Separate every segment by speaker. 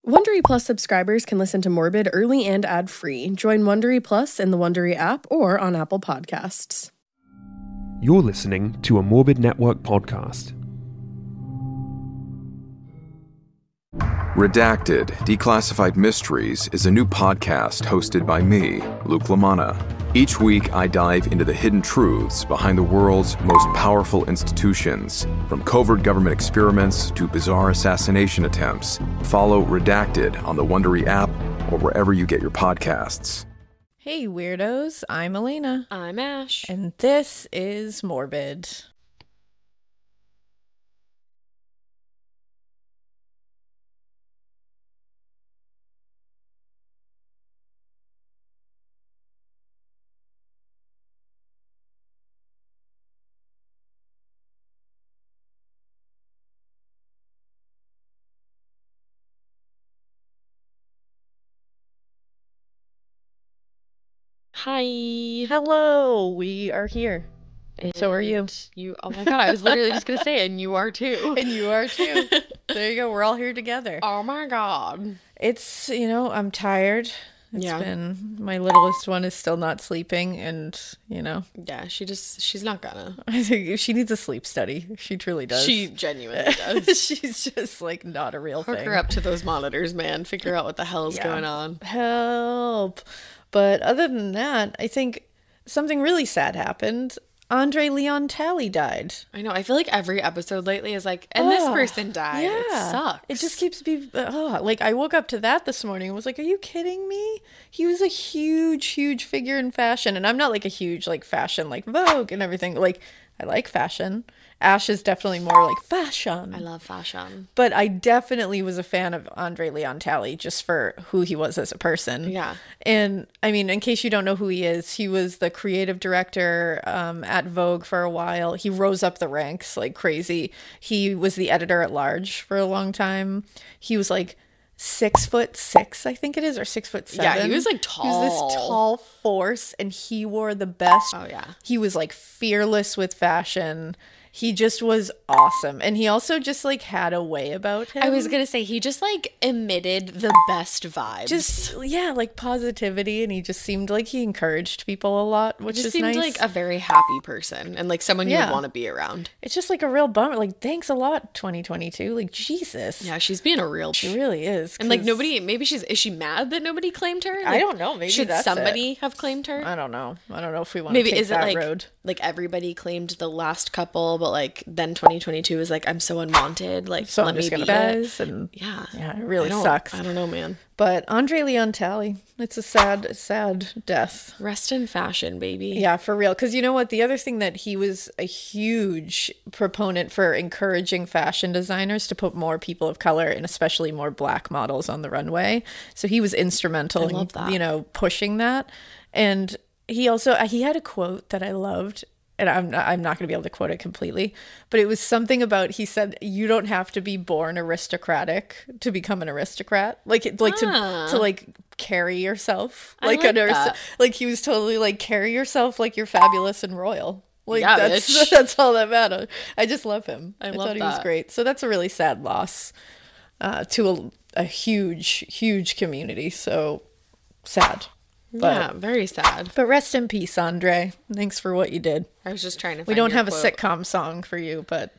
Speaker 1: Wondery Plus subscribers can listen to Morbid early and ad-free. Join Wondery Plus in the Wondery app or on Apple Podcasts.
Speaker 2: You're listening to a Morbid Network podcast.
Speaker 3: Redacted, Declassified Mysteries is a new podcast hosted by me, Luke LaManna. Each week, I dive into the hidden truths behind the world's most powerful institutions, from covert government experiments to bizarre assassination attempts. Follow Redacted on the Wondery app or wherever you get your podcasts.
Speaker 4: Hey weirdos, I'm Elena.
Speaker 5: I'm Ash.
Speaker 4: And this is Morbid.
Speaker 5: Hi.
Speaker 4: Hello, we are here. And so are you.
Speaker 5: Oh my god, I was literally just gonna say, and you are too.
Speaker 4: And you are too. There you go, we're all here together.
Speaker 5: Oh my god.
Speaker 4: It's, I'm tired. My littlest one is still not sleeping, and,
Speaker 5: Yeah, she's not gonna.
Speaker 4: I think she needs a sleep study. She truly does.
Speaker 5: She genuinely does.
Speaker 4: She's just, not a real
Speaker 5: Hook
Speaker 4: thing.
Speaker 5: her up to those monitors, man. Figure out what the hell is going on.
Speaker 4: Help. But other than that, I think something really sad happened. Andre Leon Talley died.
Speaker 5: I know. I feel like every episode lately is like, and this person died. Yeah. It sucks.
Speaker 4: It just keeps me, I woke up to that this morning and was like, are you kidding me? He was a huge, huge figure in fashion. And I'm not like a huge, fashion, Vogue and everything. I like fashion. Ash is definitely more like fashion.
Speaker 5: I love fashion.
Speaker 4: But I definitely was a fan of Andre Leon Talley just for who he was as a person.
Speaker 5: Yeah.
Speaker 4: And I mean, in case you don't know who he is, he was the creative director at Vogue for a while. He rose up the ranks like crazy. He was the editor at large for a long time. He was 6'6", I think it is, or 6'7".
Speaker 5: Yeah, he was tall.
Speaker 4: He was this tall force, and he wore the best.
Speaker 5: Oh yeah.
Speaker 4: He was fearless with fashion. He just was awesome. And he also just had a way about him.
Speaker 5: I was going to say, he just emitted the best vibes.
Speaker 4: Just, yeah, positivity. And he just seemed like he encouraged people a lot, which is nice.
Speaker 5: He seemed like a very happy person and someone you would want to be around.
Speaker 4: It's just a real bummer. Thanks a lot, 2022. Jesus.
Speaker 5: Yeah, she's being a real...
Speaker 4: She really is.
Speaker 5: And nobody, maybe is she mad that nobody claimed her?
Speaker 4: I don't know. Maybe
Speaker 5: should somebody have claimed her?
Speaker 4: I don't know. I don't know if we want to take that road.
Speaker 5: Everybody claimed the last couple, but then 2022 was I'm so unwanted.
Speaker 4: So
Speaker 5: let
Speaker 4: I'm just
Speaker 5: me
Speaker 4: gonna
Speaker 5: be
Speaker 4: buzz,
Speaker 5: it.
Speaker 4: And
Speaker 5: yeah,
Speaker 4: it really sucks.
Speaker 5: I don't know, man.
Speaker 4: But Andre Leon Talley, it's a sad, sad death.
Speaker 5: Rest in fashion, baby.
Speaker 4: Yeah, for real. Because you know what? The other thing that he was a huge proponent for encouraging fashion designers to put more people of color and especially more black models on the runway. So he was instrumental in, pushing that. And he had a quote that I loved. And I'm not going to be able to quote it completely, but it was something about, he said, you don't have to be born aristocratic to become an aristocrat. To carry yourself. He was totally carry yourself like you're fabulous and royal. That's all that matters. I just love him. I thought he was great. So that's a really sad loss to a huge, huge community. So sad.
Speaker 5: Yeah, very sad.
Speaker 4: But rest in peace, Andre. Thanks for what you did.
Speaker 5: I was just trying to find
Speaker 4: We don't have
Speaker 5: quote.
Speaker 4: A sitcom song for you, but...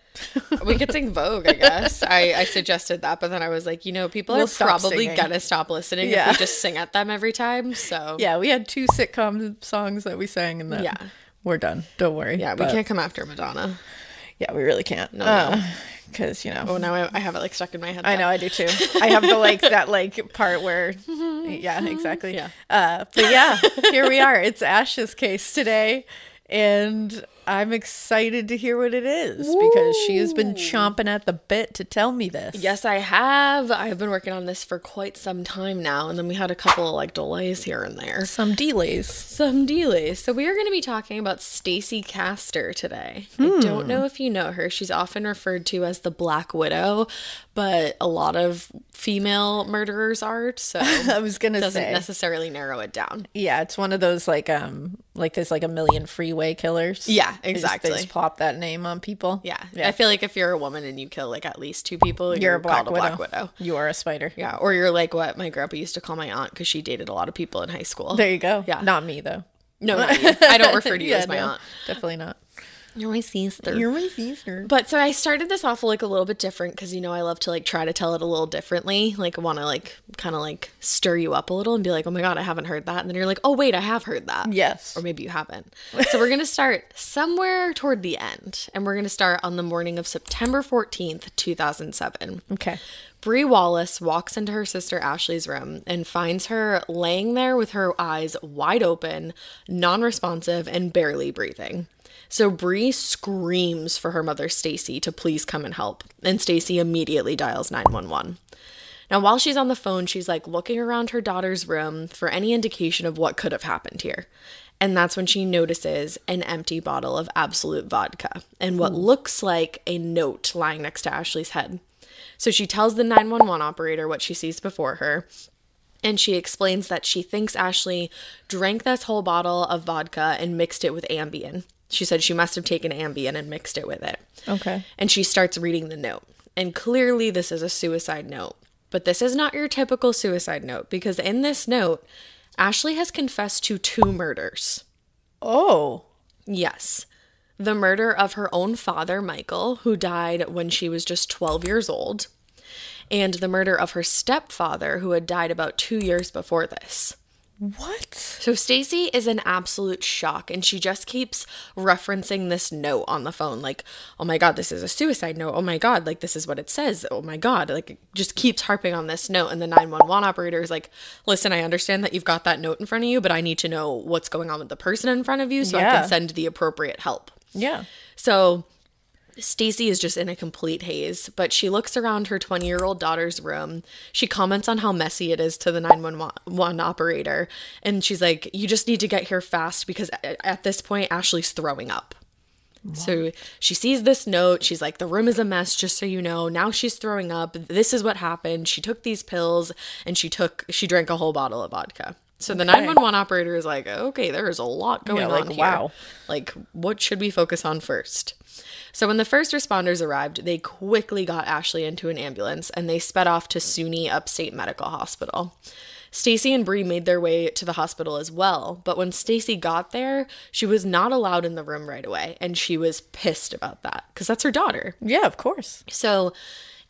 Speaker 5: We could sing Vogue, I guess. I suggested that, but then I was like, people are probably gonna stop listening if we just sing at them every time, so...
Speaker 4: Yeah, we had 2 sitcom songs that we sang, and then we're done. Don't worry.
Speaker 5: Yeah, we can't come after Madonna.
Speaker 4: Yeah, we really can't.
Speaker 5: No.
Speaker 4: Because,
Speaker 5: Oh, now I have it stuck in my head.
Speaker 4: I know, I do too. I have the that part where... Yeah, exactly.
Speaker 5: Yeah.
Speaker 4: But yeah, here we are. It's Ash's case today. And I'm excited to hear what it is because she has been chomping at the bit to tell me this.
Speaker 5: Yes, I have. I've been working on this for quite some time now. And then we had a couple of delays here and there.
Speaker 4: Some delays.
Speaker 5: So we are going to be talking about Stacey Castor today. I don't know if you know her. She's often referred to as the Black Widow, but a lot of female murderers are. So
Speaker 4: I was going to say.
Speaker 5: Doesn't necessarily narrow it down.
Speaker 4: Yeah, it's one of those Like there's like a million freeway killers.
Speaker 5: Yeah,
Speaker 4: They
Speaker 5: exactly.
Speaker 4: just plop that name on people.
Speaker 5: Yeah. I feel like if you're a woman and you kill like at least 2 people,
Speaker 4: You're a black
Speaker 5: called
Speaker 4: widow.
Speaker 5: a black widow.
Speaker 4: You are a spider.
Speaker 5: Yeah, or you're like what my grandpa used to call my aunt because she dated a lot of people in high school.
Speaker 4: There you go.
Speaker 5: Yeah.
Speaker 4: Not me though.
Speaker 5: No, not you. I don't refer to you
Speaker 4: Yeah,
Speaker 5: as my
Speaker 4: no,
Speaker 5: aunt.
Speaker 4: Definitely not.
Speaker 5: You're my sister.
Speaker 4: You're my sister.
Speaker 5: But so I started this off like a little bit different because, you know, I love to like try to tell it a little differently. Like I want to like kind of like stir you up a little and be like, oh my God, I haven't heard that. And then you're like, oh wait, I have heard that.
Speaker 4: Yes.
Speaker 5: Or maybe you haven't. So we're going to start somewhere toward the end. And we're going to start on the morning of September 14th, 2007.
Speaker 4: Okay.
Speaker 5: Bree Wallace walks into her sister Ashley's room and finds her laying there with her eyes wide open, non-responsive, and barely breathing. So Bree screams for her mother Stacey to please come and help, and Stacey immediately dials 911. Now, while she's on the phone, she's like looking around her daughter's room for any indication of what could have happened here. And that's when she notices an empty bottle of Absolute vodka and what looks like a note lying next to Ashley's head. So she tells the 911 operator what she sees before her, and she explains that she thinks Ashley drank this whole bottle of vodka and mixed it with Ambien. She said she must have taken Ambien and mixed it with it.
Speaker 4: Okay.
Speaker 5: And she starts reading the note. And clearly this is a suicide note. But this is not your typical suicide note because in this note, Ashley has confessed to 2 murders.
Speaker 4: Oh.
Speaker 5: Yes. The murder of her own father, Michael, who died when she was just 12 years old, and the murder of her stepfather, who had died about 2 years before this.
Speaker 4: What?
Speaker 5: So Stacey is in absolute shock, and she just keeps referencing this note on the phone, like, oh my God, this is a suicide note. Oh my God, like, this is what it says. Oh my God, like, it just keeps harping on this note. And the 911 operator is like, listen, I understand that you've got that note in front of you, but I need to know what's going on with the person in front of you so I
Speaker 4: Yeah.
Speaker 5: can send the appropriate help.
Speaker 4: Yeah.
Speaker 5: So Stacey is just in a complete haze, but she looks around her 20-year-old daughter's room. She comments on how messy it is to the 911 operator. And she's like, you just need to get here fast because at this point, Ashley's throwing up. Wow. So she sees this note. She's like, the room is a mess, just so you know. Now she's throwing up. This is what happened. She took these pills and she drank a whole bottle of vodka. So the 911 operator is like, okay, there is a lot going on here.
Speaker 4: Wow.
Speaker 5: Like, what should we focus on first? So when the first responders arrived, they quickly got Ashley into an ambulance and they sped off to SUNY Upstate Medical Hospital. Stacey and Bree made their way to the hospital as well, but when Stacey got there, she was not allowed in the room right away, and she was pissed about that because that's her daughter.
Speaker 4: Yeah, of course.
Speaker 5: So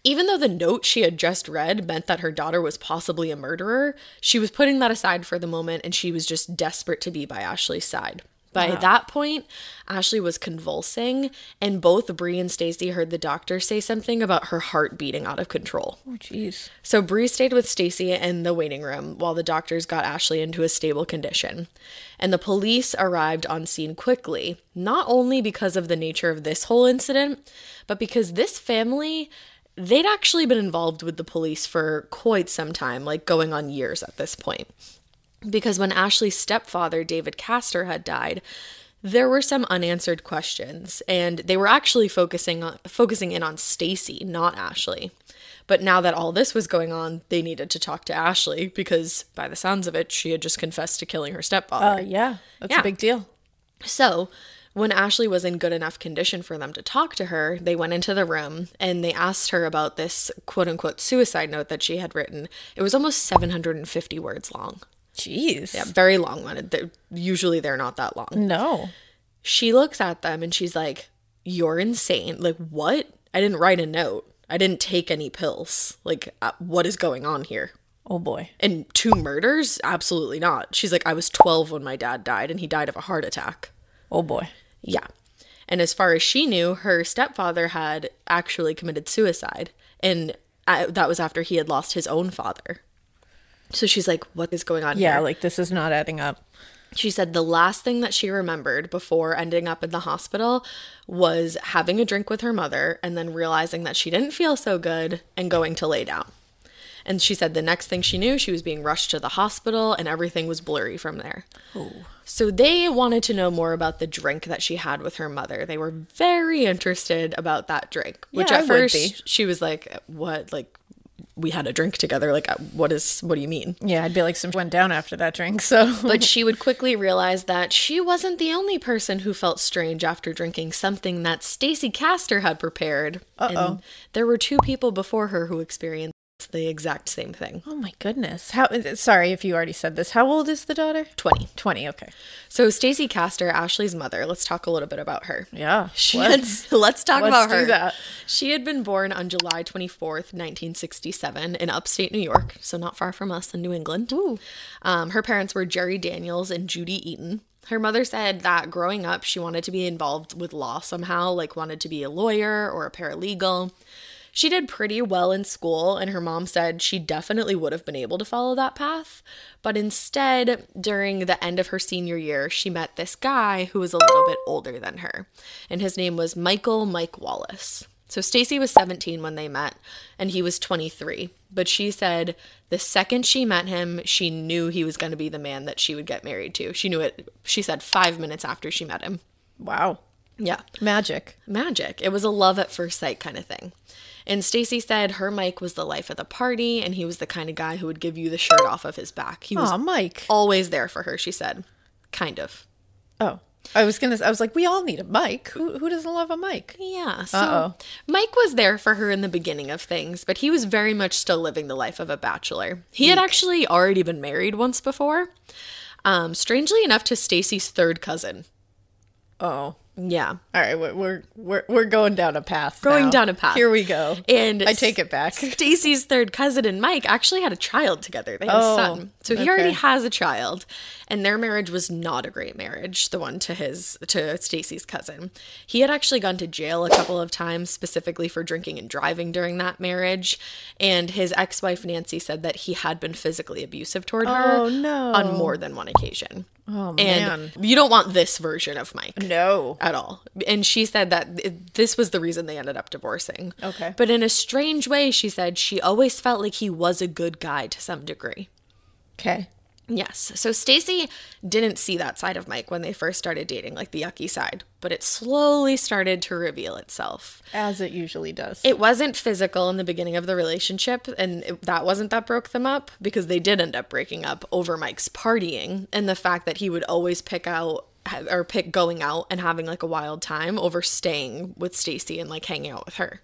Speaker 5: even though the note she had just read meant that her daughter was possibly a murderer, she was putting that aside for the moment, and she was just desperate to be by Ashley's side. By that point, Ashley was convulsing, and both Bree and Stacey heard the doctor say something about her heart beating out of control.
Speaker 4: Oh, jeez.
Speaker 5: So Bree stayed with Stacey in the waiting room while the doctors got Ashley into a stable condition. And the police arrived on scene quickly, not only because of the nature of this whole incident, but because this family, they'd actually been involved with the police for quite some time, like going on years at this point. Because when Ashley's stepfather, David Castor, had died, there were some unanswered questions, and they were actually focusing in on Stacey, not Ashley. But now that all this was going on, they needed to talk to Ashley because, by the sounds of it, she had just confessed to killing her stepfather.
Speaker 4: Yeah, that's a big deal.
Speaker 5: So when Ashley was in good enough condition for them to talk to her, they went into the room and they asked her about this quote-unquote suicide note that she had written. It was almost 750 words long.
Speaker 4: Jeez.
Speaker 5: Yeah, very long one. Usually they're not that long.
Speaker 4: No.
Speaker 5: She looks at them and she's like, you're insane. Like, what? I didn't write a note. I didn't take any pills. Like, what is going on here?
Speaker 4: Oh, boy.
Speaker 5: And 2 murders? Absolutely not. She's like, I was 12 when my dad died and he died of a heart attack.
Speaker 4: Oh, boy.
Speaker 5: Yeah. And as far as she knew, her stepfather had actually committed suicide. And that was after he had lost his own father. So she's like, what is going on here?
Speaker 4: Yeah, like this is not adding up.
Speaker 5: She said the last thing that she remembered before ending up in the hospital was having a drink with her mother and then realizing that she didn't feel so good and going to lay down. And she said the next thing she knew, she was being rushed to the hospital and everything was blurry from there.
Speaker 4: Ooh.
Speaker 5: So they wanted to know more about the drink that she had with her mother. They were very interested about that drink, which
Speaker 4: Yeah,
Speaker 5: at
Speaker 4: I would
Speaker 5: first
Speaker 4: be.
Speaker 5: she was like, what? Like, we had a drink together. Like, what do you mean?
Speaker 4: Yeah, I'd be like, some went down after that drink, so.
Speaker 5: But she would quickly realize that she wasn't the only person who felt strange after drinking something that Stacey Castor had prepared. And there were 2 people before her who experienced the exact same thing.
Speaker 4: Oh my goodness. Sorry if you already said this. How old is the daughter? 20, okay.
Speaker 5: So Stacey Castor, Ashley's mother, let's talk a little bit about her.
Speaker 4: Yeah.
Speaker 5: Let's talk about her.
Speaker 4: Let's do that.
Speaker 5: She had been born on July 24th, 1967 in upstate New York, so not far from us in New England.
Speaker 4: Ooh.
Speaker 5: Her parents were Jerry Daniels and Judy Eaton. Her mother said that growing up, she wanted to be involved with law somehow, like wanted to be a lawyer or a paralegal. She did pretty well in school, and her mom said she definitely would have been able to follow that path. But instead, during the end of her senior year, she met this guy who was a little bit older than her, and his name was Mike Wallace. So Stacey was 17 when they met, and he was 23. But she said the second she met him, she knew he was going to be the man that she would get married to. She knew it, she said, 5 minutes after she met him.
Speaker 4: Wow.
Speaker 5: Yeah.
Speaker 4: Magic.
Speaker 5: It was a love at first sight kind of thing. And Stacey said her Mike was the life of the party, and he was the kind of guy who would give you the shirt off of his back. He was
Speaker 4: Mike.
Speaker 5: always there for her, she said. Kind of.
Speaker 4: Oh. I was like, we all need a Mike. Who doesn't love a Mike?
Speaker 5: Yeah. So Mike was there for her in the beginning of things, but he was very much still living the life of a bachelor. He had actually already been married once before. Strangely enough, to Stacey's 3rd cousin.
Speaker 4: Oh.
Speaker 5: Yeah.
Speaker 4: All right, we're going down a path. Here we go.
Speaker 5: And
Speaker 4: I take it back.
Speaker 5: Stacey's 3rd cousin and Mike actually had a child together. They had a son. So he already has a child. And their marriage was not a great marriage, the one to Stacey's cousin. He had actually gone to jail a couple of times, specifically for drinking and driving during that marriage. And his ex-wife Nancy said that he had been physically abusive toward her on more than one occasion.
Speaker 4: Oh, man.
Speaker 5: And you don't want this version of Mike.
Speaker 4: No.
Speaker 5: At all. And she said that this was the reason they ended up divorcing.
Speaker 4: Okay.
Speaker 5: But in a strange way, she said she always felt like he was a good guy to some degree.
Speaker 4: Okay.
Speaker 5: Yes. So Stacey didn't see that side of Mike when they first started dating, like the yucky side, but it slowly started to reveal itself.
Speaker 4: As it usually does.
Speaker 5: It wasn't physical in the beginning of the relationship, and that broke them up, because they did end up breaking up over Mike's partying and the fact that he would always pick going out and having like a wild time over staying with Stacey and like hanging out with her.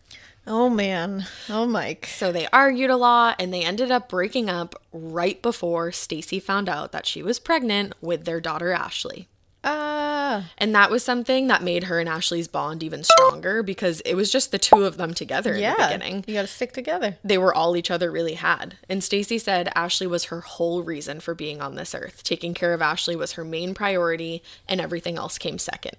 Speaker 4: Oh, man. Oh, Mike.
Speaker 5: So they argued a lot, and they ended up breaking up right before Stacey found out that she was pregnant with their daughter, Ashley. And that was something that made her and Ashley's bond even stronger, because it was just the 2 of them together in the beginning.
Speaker 4: You gotta stick together.
Speaker 5: They were all each other really had. And Stacey said Ashley was her whole reason for being on this earth. Taking care of Ashley was her main priority, and everything else came second.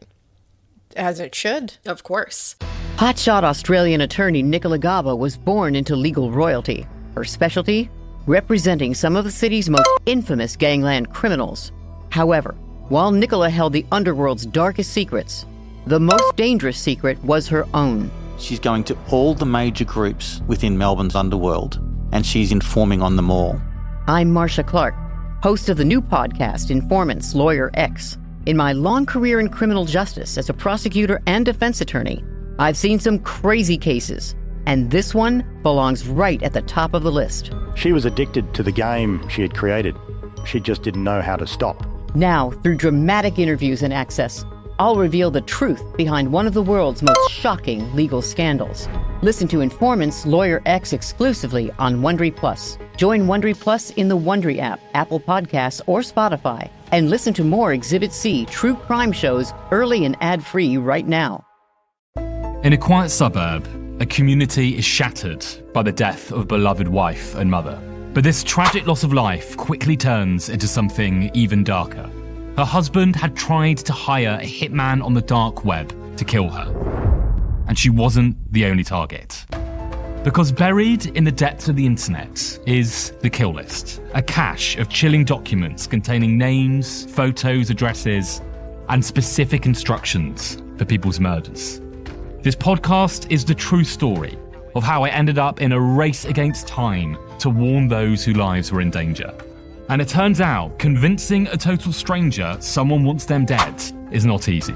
Speaker 4: As it should.
Speaker 5: Of course.
Speaker 6: Hotshot Australian attorney Nicola Gaba was born into legal royalty. Her specialty? Representing some of the city's most infamous gangland criminals. However, while Nicola held the underworld's darkest secrets, the most dangerous secret was her own.
Speaker 7: She's going to all the major groups within Melbourne's underworld, and she's informing on them all.
Speaker 6: I'm Marcia Clark, host of the new podcast Informants Lawyer X. In my long career in criminal justice as a prosecutor and defense attorney, I've seen some crazy cases, and this one belongs right at the top of the list.
Speaker 8: She was addicted to the game she had created. She just didn't know how to stop.
Speaker 6: Now, through dramatic interviews and access, I'll reveal the truth behind one of the world's most shocking legal scandals. Listen to Informants Lawyer X exclusively on Wondery Plus. Join Wondery Plus in the Wondery app, Apple Podcasts, or Spotify, and listen to more Exhibit C true crime shows early and ad-free right now.
Speaker 9: In a quiet suburb, a community is shattered by the death of a beloved wife and mother. But this tragic loss of life quickly turns into something even darker. Her husband had tried to hire a hitman on the dark web to kill her. And she wasn't the only target. Because buried in the depths of the internet is the kill list, a cache of chilling documents containing names, photos, addresses, and specific instructions for people's murders. This podcast is the true story of how I ended up in a race against time to warn those whose lives were in danger. And it turns out, convincing a total stranger someone wants them dead is not easy.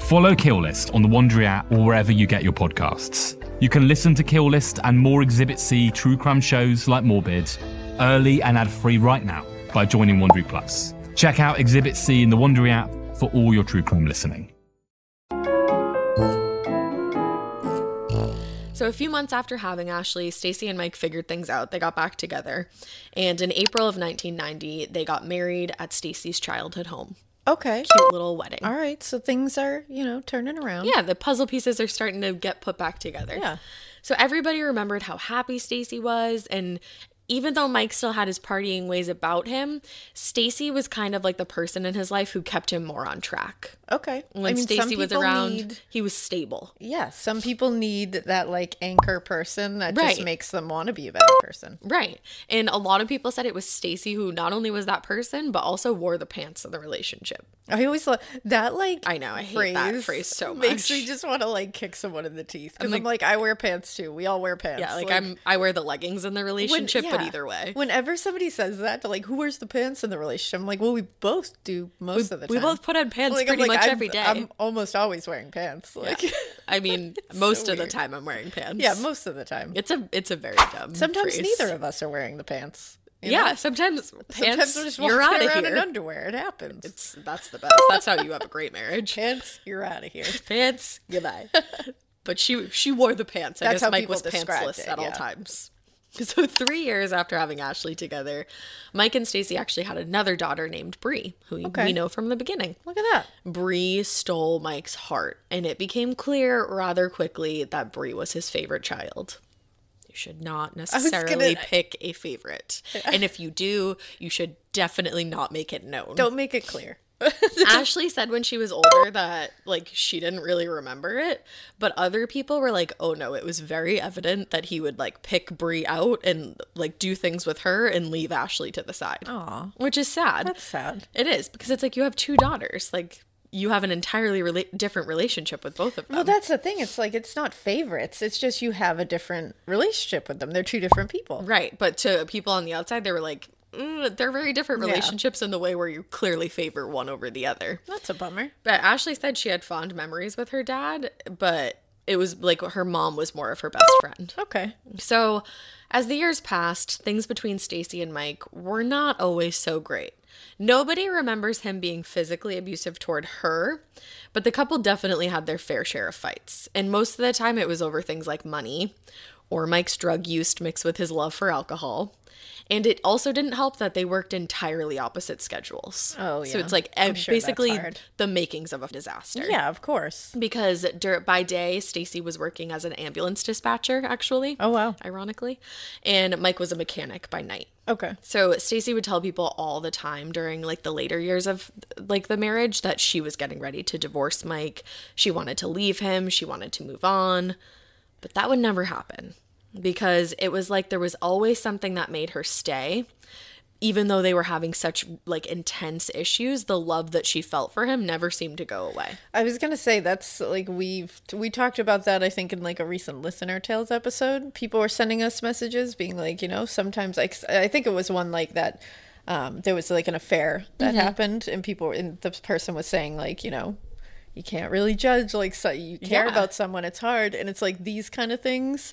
Speaker 9: Follow Kill List on the Wondery app or wherever you get your podcasts. You can listen to Kill List and more Exhibit C true crime shows like Morbid early and ad-free right now by joining Wondery Plus. Check out Exhibit C in the Wondery app for all your true crime listening.
Speaker 5: So a few months after having Ashley, Stacey and Mike figured things out. They got back together. And in April of 1990, they got married at Stacey's childhood home.
Speaker 4: Okay.
Speaker 5: Cute little wedding.
Speaker 4: All right. So things are, turning around.
Speaker 5: Yeah, the puzzle pieces are starting to get put back together.
Speaker 4: Yeah.
Speaker 5: So everybody remembered how happy Stacey was, and even though Mike still had his partying ways about him, Stacey was kind of like the person in his life who kept him more on track.
Speaker 4: Okay.
Speaker 5: When Stacey was around, he was stable.
Speaker 4: Yeah. Some people need that like anchor person that
Speaker 5: Right.
Speaker 4: just makes them want to be a better person.
Speaker 5: Right. And a lot of people said it was Stacey who not only was that person, but also wore the pants of the relationship.
Speaker 4: I always love that, like,
Speaker 5: I know, I hate that phrase so much.
Speaker 4: Makes me just want to, like, kick someone in the teeth. Because I'm like, I wear pants too. We all wear pants.
Speaker 5: Yeah, like I wear the leggings in the relationship, but either way.
Speaker 4: Whenever somebody says that, to like, who wears the pants in the relationship? I'm like, well, we both do most of the time.
Speaker 5: We both put on pants
Speaker 4: Like,
Speaker 5: pretty much every day.
Speaker 4: I'm almost always wearing pants. Like,
Speaker 5: yeah. I mean, most
Speaker 4: so
Speaker 5: of the
Speaker 4: weird.
Speaker 5: time I'm wearing pants.
Speaker 4: Yeah, most of the time.
Speaker 5: It's a very dumb
Speaker 4: Sometimes
Speaker 5: phrase.
Speaker 4: neither of us are wearing the pants. You
Speaker 5: Yeah,
Speaker 4: know?
Speaker 5: sometimes pants,
Speaker 4: Sometimes we're just
Speaker 5: you're
Speaker 4: walking
Speaker 5: out of
Speaker 4: around
Speaker 5: here.
Speaker 4: in underwear. It happens.
Speaker 5: That's the best. That's how you have a great marriage.
Speaker 4: Pants, you're out of here.
Speaker 5: Pants, goodbye. But she wore the pants. I
Speaker 4: That's
Speaker 5: guess
Speaker 4: how
Speaker 5: Mike
Speaker 4: people
Speaker 5: was
Speaker 4: described
Speaker 5: pantsless
Speaker 4: it,
Speaker 5: at all
Speaker 4: yeah.
Speaker 5: times. So 3 years after having Ashley together, Mike and Stacey actually had another daughter named Bree, who we know from the beginning.
Speaker 4: Look at that.
Speaker 5: Bree stole Mike's heart, and it became clear rather quickly that Bree was his favorite child. You should not necessarily pick a favorite. And if you do, you should definitely not make it known.
Speaker 4: Don't make it clear.
Speaker 5: Ashley said when she was older that, like, she didn't really remember it, but other people were like, oh no, it was very evident that he would, like, pick Bree out and, like, do things with her and leave Ashley to the side.
Speaker 4: Aw.
Speaker 5: Which is sad.
Speaker 4: That's sad.
Speaker 5: It is, because it's like you have two daughters. Like, you have an entirely different relationship with both of them.
Speaker 4: Well, that's the thing. It's like, it's not favorites. It's just you have a different relationship with them. They're two different people.
Speaker 5: Right, but to people on the outside, they were like, they're very different relationships in the way where you clearly favor one over the other.
Speaker 4: That's a bummer.
Speaker 5: But Ashley said she had fond memories with her dad, but it was like her mom was more of her best friend.
Speaker 4: Okay.
Speaker 5: So as the years passed, things between Stacey and Mike were not always so great. Nobody remembers him being physically abusive toward her, but the couple definitely had their fair share of fights. And most of the time it was over things like money or Mike's drug use mixed with his love for alcohol. And it also didn't help that they worked entirely opposite schedules.
Speaker 4: Oh, yeah.
Speaker 5: So it's like
Speaker 4: I'm sure
Speaker 5: basically
Speaker 4: that's hard.
Speaker 5: the makings of a disaster.
Speaker 4: Yeah, of course.
Speaker 5: Because by day, Stacey was working as an ambulance dispatcher, actually.
Speaker 4: Oh, wow.
Speaker 5: Ironically. And Mike was a mechanic by night.
Speaker 4: Okay.
Speaker 5: So Stacey would tell people all the time during like the later years of like the marriage that she was getting ready to divorce Mike. She wanted to leave him. She wanted to move on. But that would never happen because it was like there was always something that made her stay. Even though they were having such like intense issues, the love that she felt for him never seemed to go away.
Speaker 4: I was going to say that's like we talked about that, I think, in like a recent Listener Tales episode. People were sending us messages being like, sometimes like I think it was one like that. There was like an affair that happened and the person was saying like, you can't really judge like so you care about someone. It's hard. And it's like these kind of things.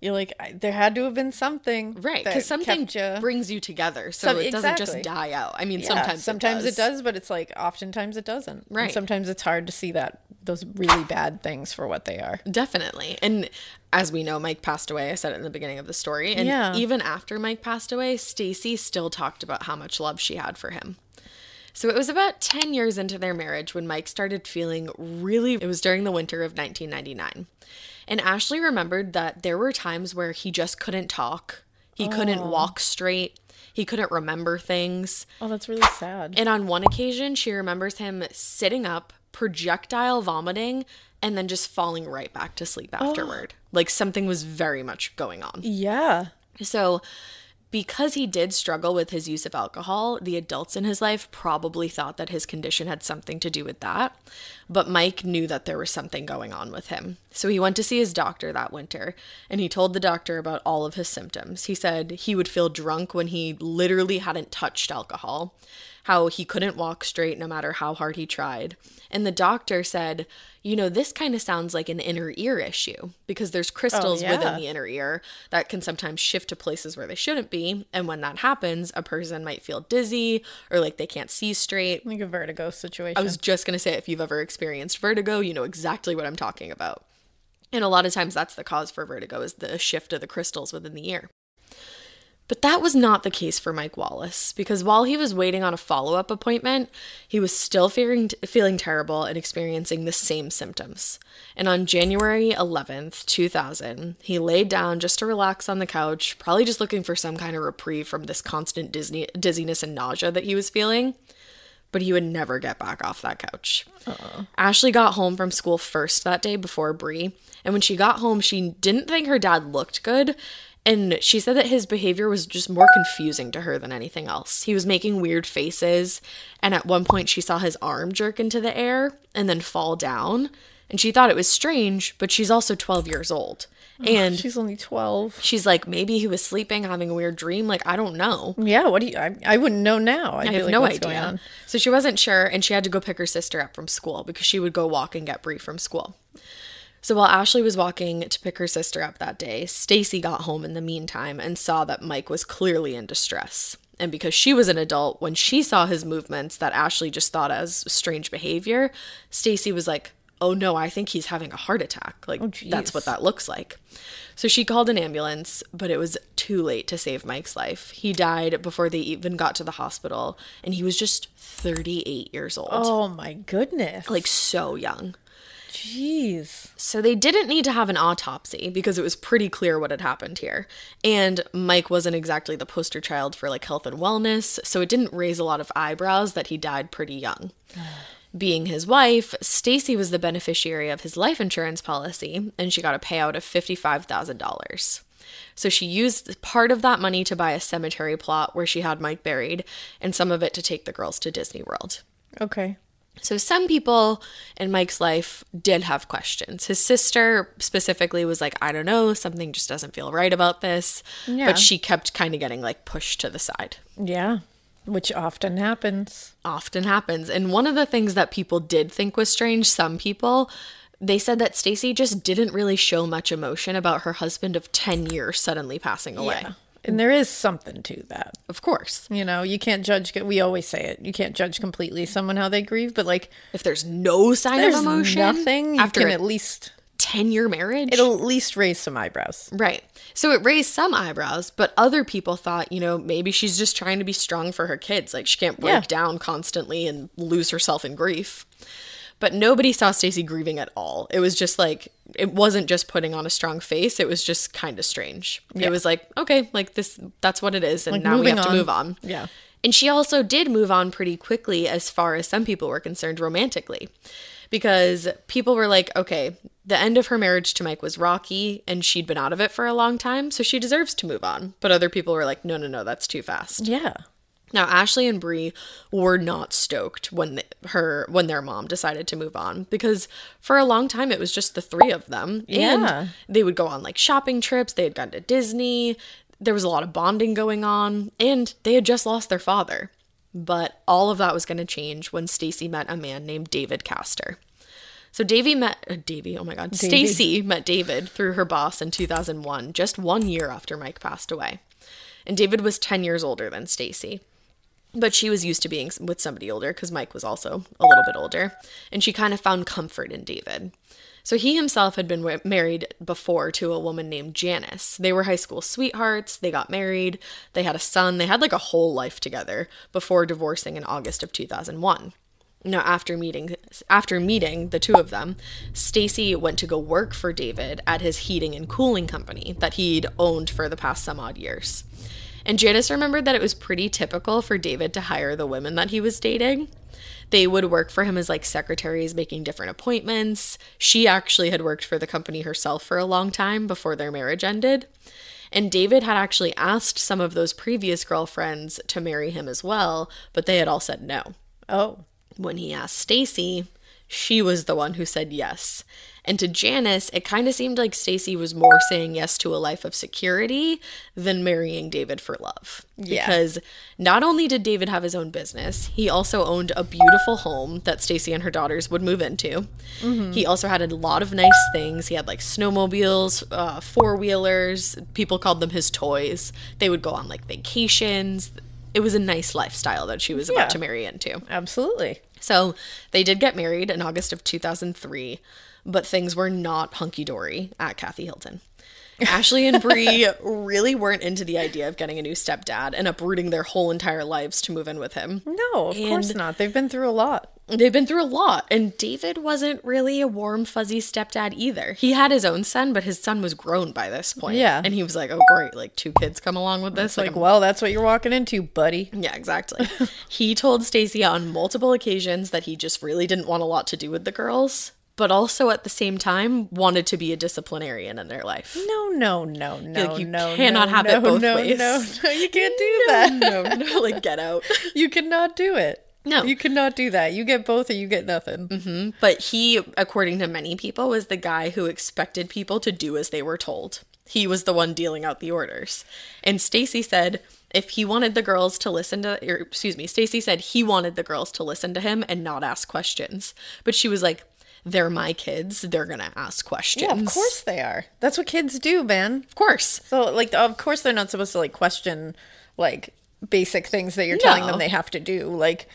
Speaker 4: You're like, there had to have been something.
Speaker 5: Right, because something brings you together, so it doesn't just die out. I mean, sometimes
Speaker 4: it does, but it's like oftentimes it doesn't.
Speaker 5: Right.
Speaker 4: And sometimes it's hard to see those really bad things for what they are.
Speaker 5: Definitely. And as we know, Mike passed away. I said it in the beginning of the story. And even after Mike passed away, Stacey still talked about how much love she had for him. So it was about 10 years into their marriage when Mike started feeling it was during the winter of 1999. And Ashley remembered that there were times where he just couldn't talk. He couldn't walk straight. He couldn't remember things.
Speaker 4: Oh, that's really sad.
Speaker 5: And on one occasion, she remembers him sitting up, projectile vomiting, and then just falling right back to sleep afterward. Like something was very much going on.
Speaker 4: Yeah.
Speaker 5: So because he did struggle with his use of alcohol, the adults in his life probably thought that his condition had something to do with that. But Mike knew that there was something going on with him. So he went to see his doctor that winter, and he told the doctor about all of his symptoms. He said he would feel drunk when he literally hadn't touched alcohol, how he couldn't walk straight no matter how hard he tried. And the doctor said, this kind of sounds like an inner ear issue because there's crystals within the inner ear that can sometimes shift to places where they shouldn't be. And when that happens, a person might feel dizzy or like they can't see straight.
Speaker 4: Like a vertigo situation.
Speaker 5: I was just going to say, if you've ever experienced vertigo, you know exactly what I'm talking about. And a lot of times that's the cause for vertigo, is the shift of the crystals within the ear. But that was not the case for Mike Wallace, because while he was waiting on a follow-up appointment, he was still feeling terrible and experiencing the same symptoms. And on January 11th, 2000, he laid down just to relax on the couch, probably just looking for some kind of reprieve from this constant dizziness and nausea that he was feeling. But he would never get back off that couch. Ashley got home from school first that day before Bree, and when she got home, she didn't think her dad looked good. And she said that his behavior was just more confusing to her than anything else. He was making weird faces, and at one point she saw his arm jerk into the air and then fall down. And she thought it was strange, but she's also 12 years old. And
Speaker 4: she's only 12.
Speaker 5: She's like, maybe he was sleeping, having a weird dream. Like, I don't know.
Speaker 4: Yeah, what do you... I wouldn't know now.
Speaker 5: I have no idea. So she wasn't sure, and she had to go pick her sister up from school because she would go walk and get Bree from school. So while Ashley was walking to pick her sister up that day, Stacey got home in the meantime and saw that Mike was clearly in distress. And because she was an adult, when she saw his movements that Ashley just thought as strange behavior, Stacey was like, oh no, I think he's having a heart attack. Like, that's what that looks like. So she called an ambulance, but it was too late to save Mike's life. He died before they even got to the hospital, and he was just 38 years old.
Speaker 4: Oh my goodness.
Speaker 5: Like, so young.
Speaker 4: Jeez.
Speaker 5: So they didn't need to have an autopsy because it was pretty clear what had happened here. And Mike wasn't exactly the poster child for like health and wellness, so it didn't raise a lot of eyebrows that he died pretty young. Being his wife, Stacey was the beneficiary of his life insurance policy, and she got a payout of $55,000. So she used part of that money to buy a cemetery plot where she had Mike buried, and some of it to take the girls to Disney World.
Speaker 4: Okay.
Speaker 5: So some people in Mike's life did have questions. His sister specifically was like, I don't know, something just doesn't feel right about this. Yeah. But she kept kind of getting like pushed to the side.
Speaker 4: Yeah, which often happens.
Speaker 5: Often happens. And one of the things that people did think was strange, some people, they said that Stacey just didn't really show much emotion about her husband of 10 years suddenly passing away.
Speaker 4: Yeah. And there is something to that.
Speaker 5: Of course.
Speaker 4: You know, you can't judge, we always say it, you can't judge completely someone how they grieve, but like...
Speaker 5: If there's no sign of emotion,
Speaker 4: nothing, you can at least...
Speaker 5: 10-year marriage?
Speaker 4: It'll at least raise some eyebrows.
Speaker 5: Right. So it raised some eyebrows, but other people thought, you know, maybe she's just trying to be strong for her kids. Like, she can't break down constantly and lose herself in grief. But nobody saw Stacey grieving at all. It was just like, it wasn't just putting on a strong face. It was just kind of strange. Yeah. It was like, okay, like this, that's what it is. And like, now we have to move on.
Speaker 4: Yeah.
Speaker 5: And she also did move on pretty quickly as far as some people were concerned romantically. Because people were like, okay, the end of her marriage to Mike was rocky and she'd been out of it for a long time, so she deserves to move on. But other people were like, no, that's too fast.
Speaker 4: Yeah.
Speaker 5: Now, Ashley and Bree were not stoked when their mom decided to move on, because for a long time it was just the three of them.
Speaker 4: Yeah.
Speaker 5: And they would go on like shopping trips. They had gone to Disney. There was a lot of bonding going on, and they had just lost their father. But all of that was going to change when Stacey met a man named David Castor. So Stacey met David through her boss in 2001, just 1 year after Mike passed away. And David was 10 years older than Stacey. But she was used to being with somebody older because Mike was also a little bit older. And she kind of found comfort in David. So he himself had been married before to a woman named Janice. They were high school sweethearts. They got married. They had a son. They had like a whole life together before divorcing in August of 2001. Now, after meeting the two of them, Stacey went to go work for David at his heating and cooling company that he'd owned for the past some odd years. And Janice remembered that it was pretty typical for David to hire the women that he was dating. They would work for him as like secretaries, making different appointments. She actually had worked for the company herself for a long time before their marriage ended. And David had actually asked some of those previous girlfriends to marry him as well, but they had all said no.
Speaker 4: Oh.
Speaker 5: When he asked Stacey, she was the one who said yes. And to Janice, it kind of seemed like Stacey was more saying yes to a life of security than marrying David for love.
Speaker 4: Yeah.
Speaker 5: Because not only did David have his own business, he also owned a beautiful home that Stacey and her daughters would move into. Mm-hmm. He also had a lot of nice things. He had like snowmobiles, four-wheelers. People called them his toys. They would go on like vacations. It was a nice lifestyle that she was about to marry into.
Speaker 4: Absolutely.
Speaker 5: So they did get married in August of 2003, but things were not hunky-dory at Kathy Hilton. Ashley and Bree really weren't into the idea of getting a new stepdad and uprooting their whole entire lives to move in with him.
Speaker 4: No, of course not. They've been through a lot.
Speaker 5: They've been through a lot. And David wasn't really a warm, fuzzy stepdad either. He had his own son, but his son was grown by this point.
Speaker 4: Yeah.
Speaker 5: And he was like, oh, great. Like, 2 kids come along with this.
Speaker 4: Like, well, that's what you're walking into, buddy.
Speaker 5: Yeah, exactly. He told Stacey on multiple occasions that he just really didn't want a lot to do with the girls, but also at the same time wanted to be a disciplinarian in their life.
Speaker 4: No.
Speaker 5: Like, you cannot have it both ways.
Speaker 4: No, you can't do that.
Speaker 5: No, like, get out.
Speaker 4: You cannot do it.
Speaker 5: No.
Speaker 4: You cannot do that. You get both or you get nothing.
Speaker 5: Mm-hmm. But he, according to many people, was the guy who expected people to do as they were told. He was the one dealing out the orders. And Stacey said if he wanted the girls to listen to, Stacey said he wanted the girls to listen to him and not ask questions. But she was like, they're my kids. They're going to ask questions.
Speaker 4: Yeah, of course they are. That's what kids do, man.
Speaker 5: Of course.
Speaker 4: So, like, of course they're not supposed to, like, question, like, basic things that you're telling them they have to do. Like,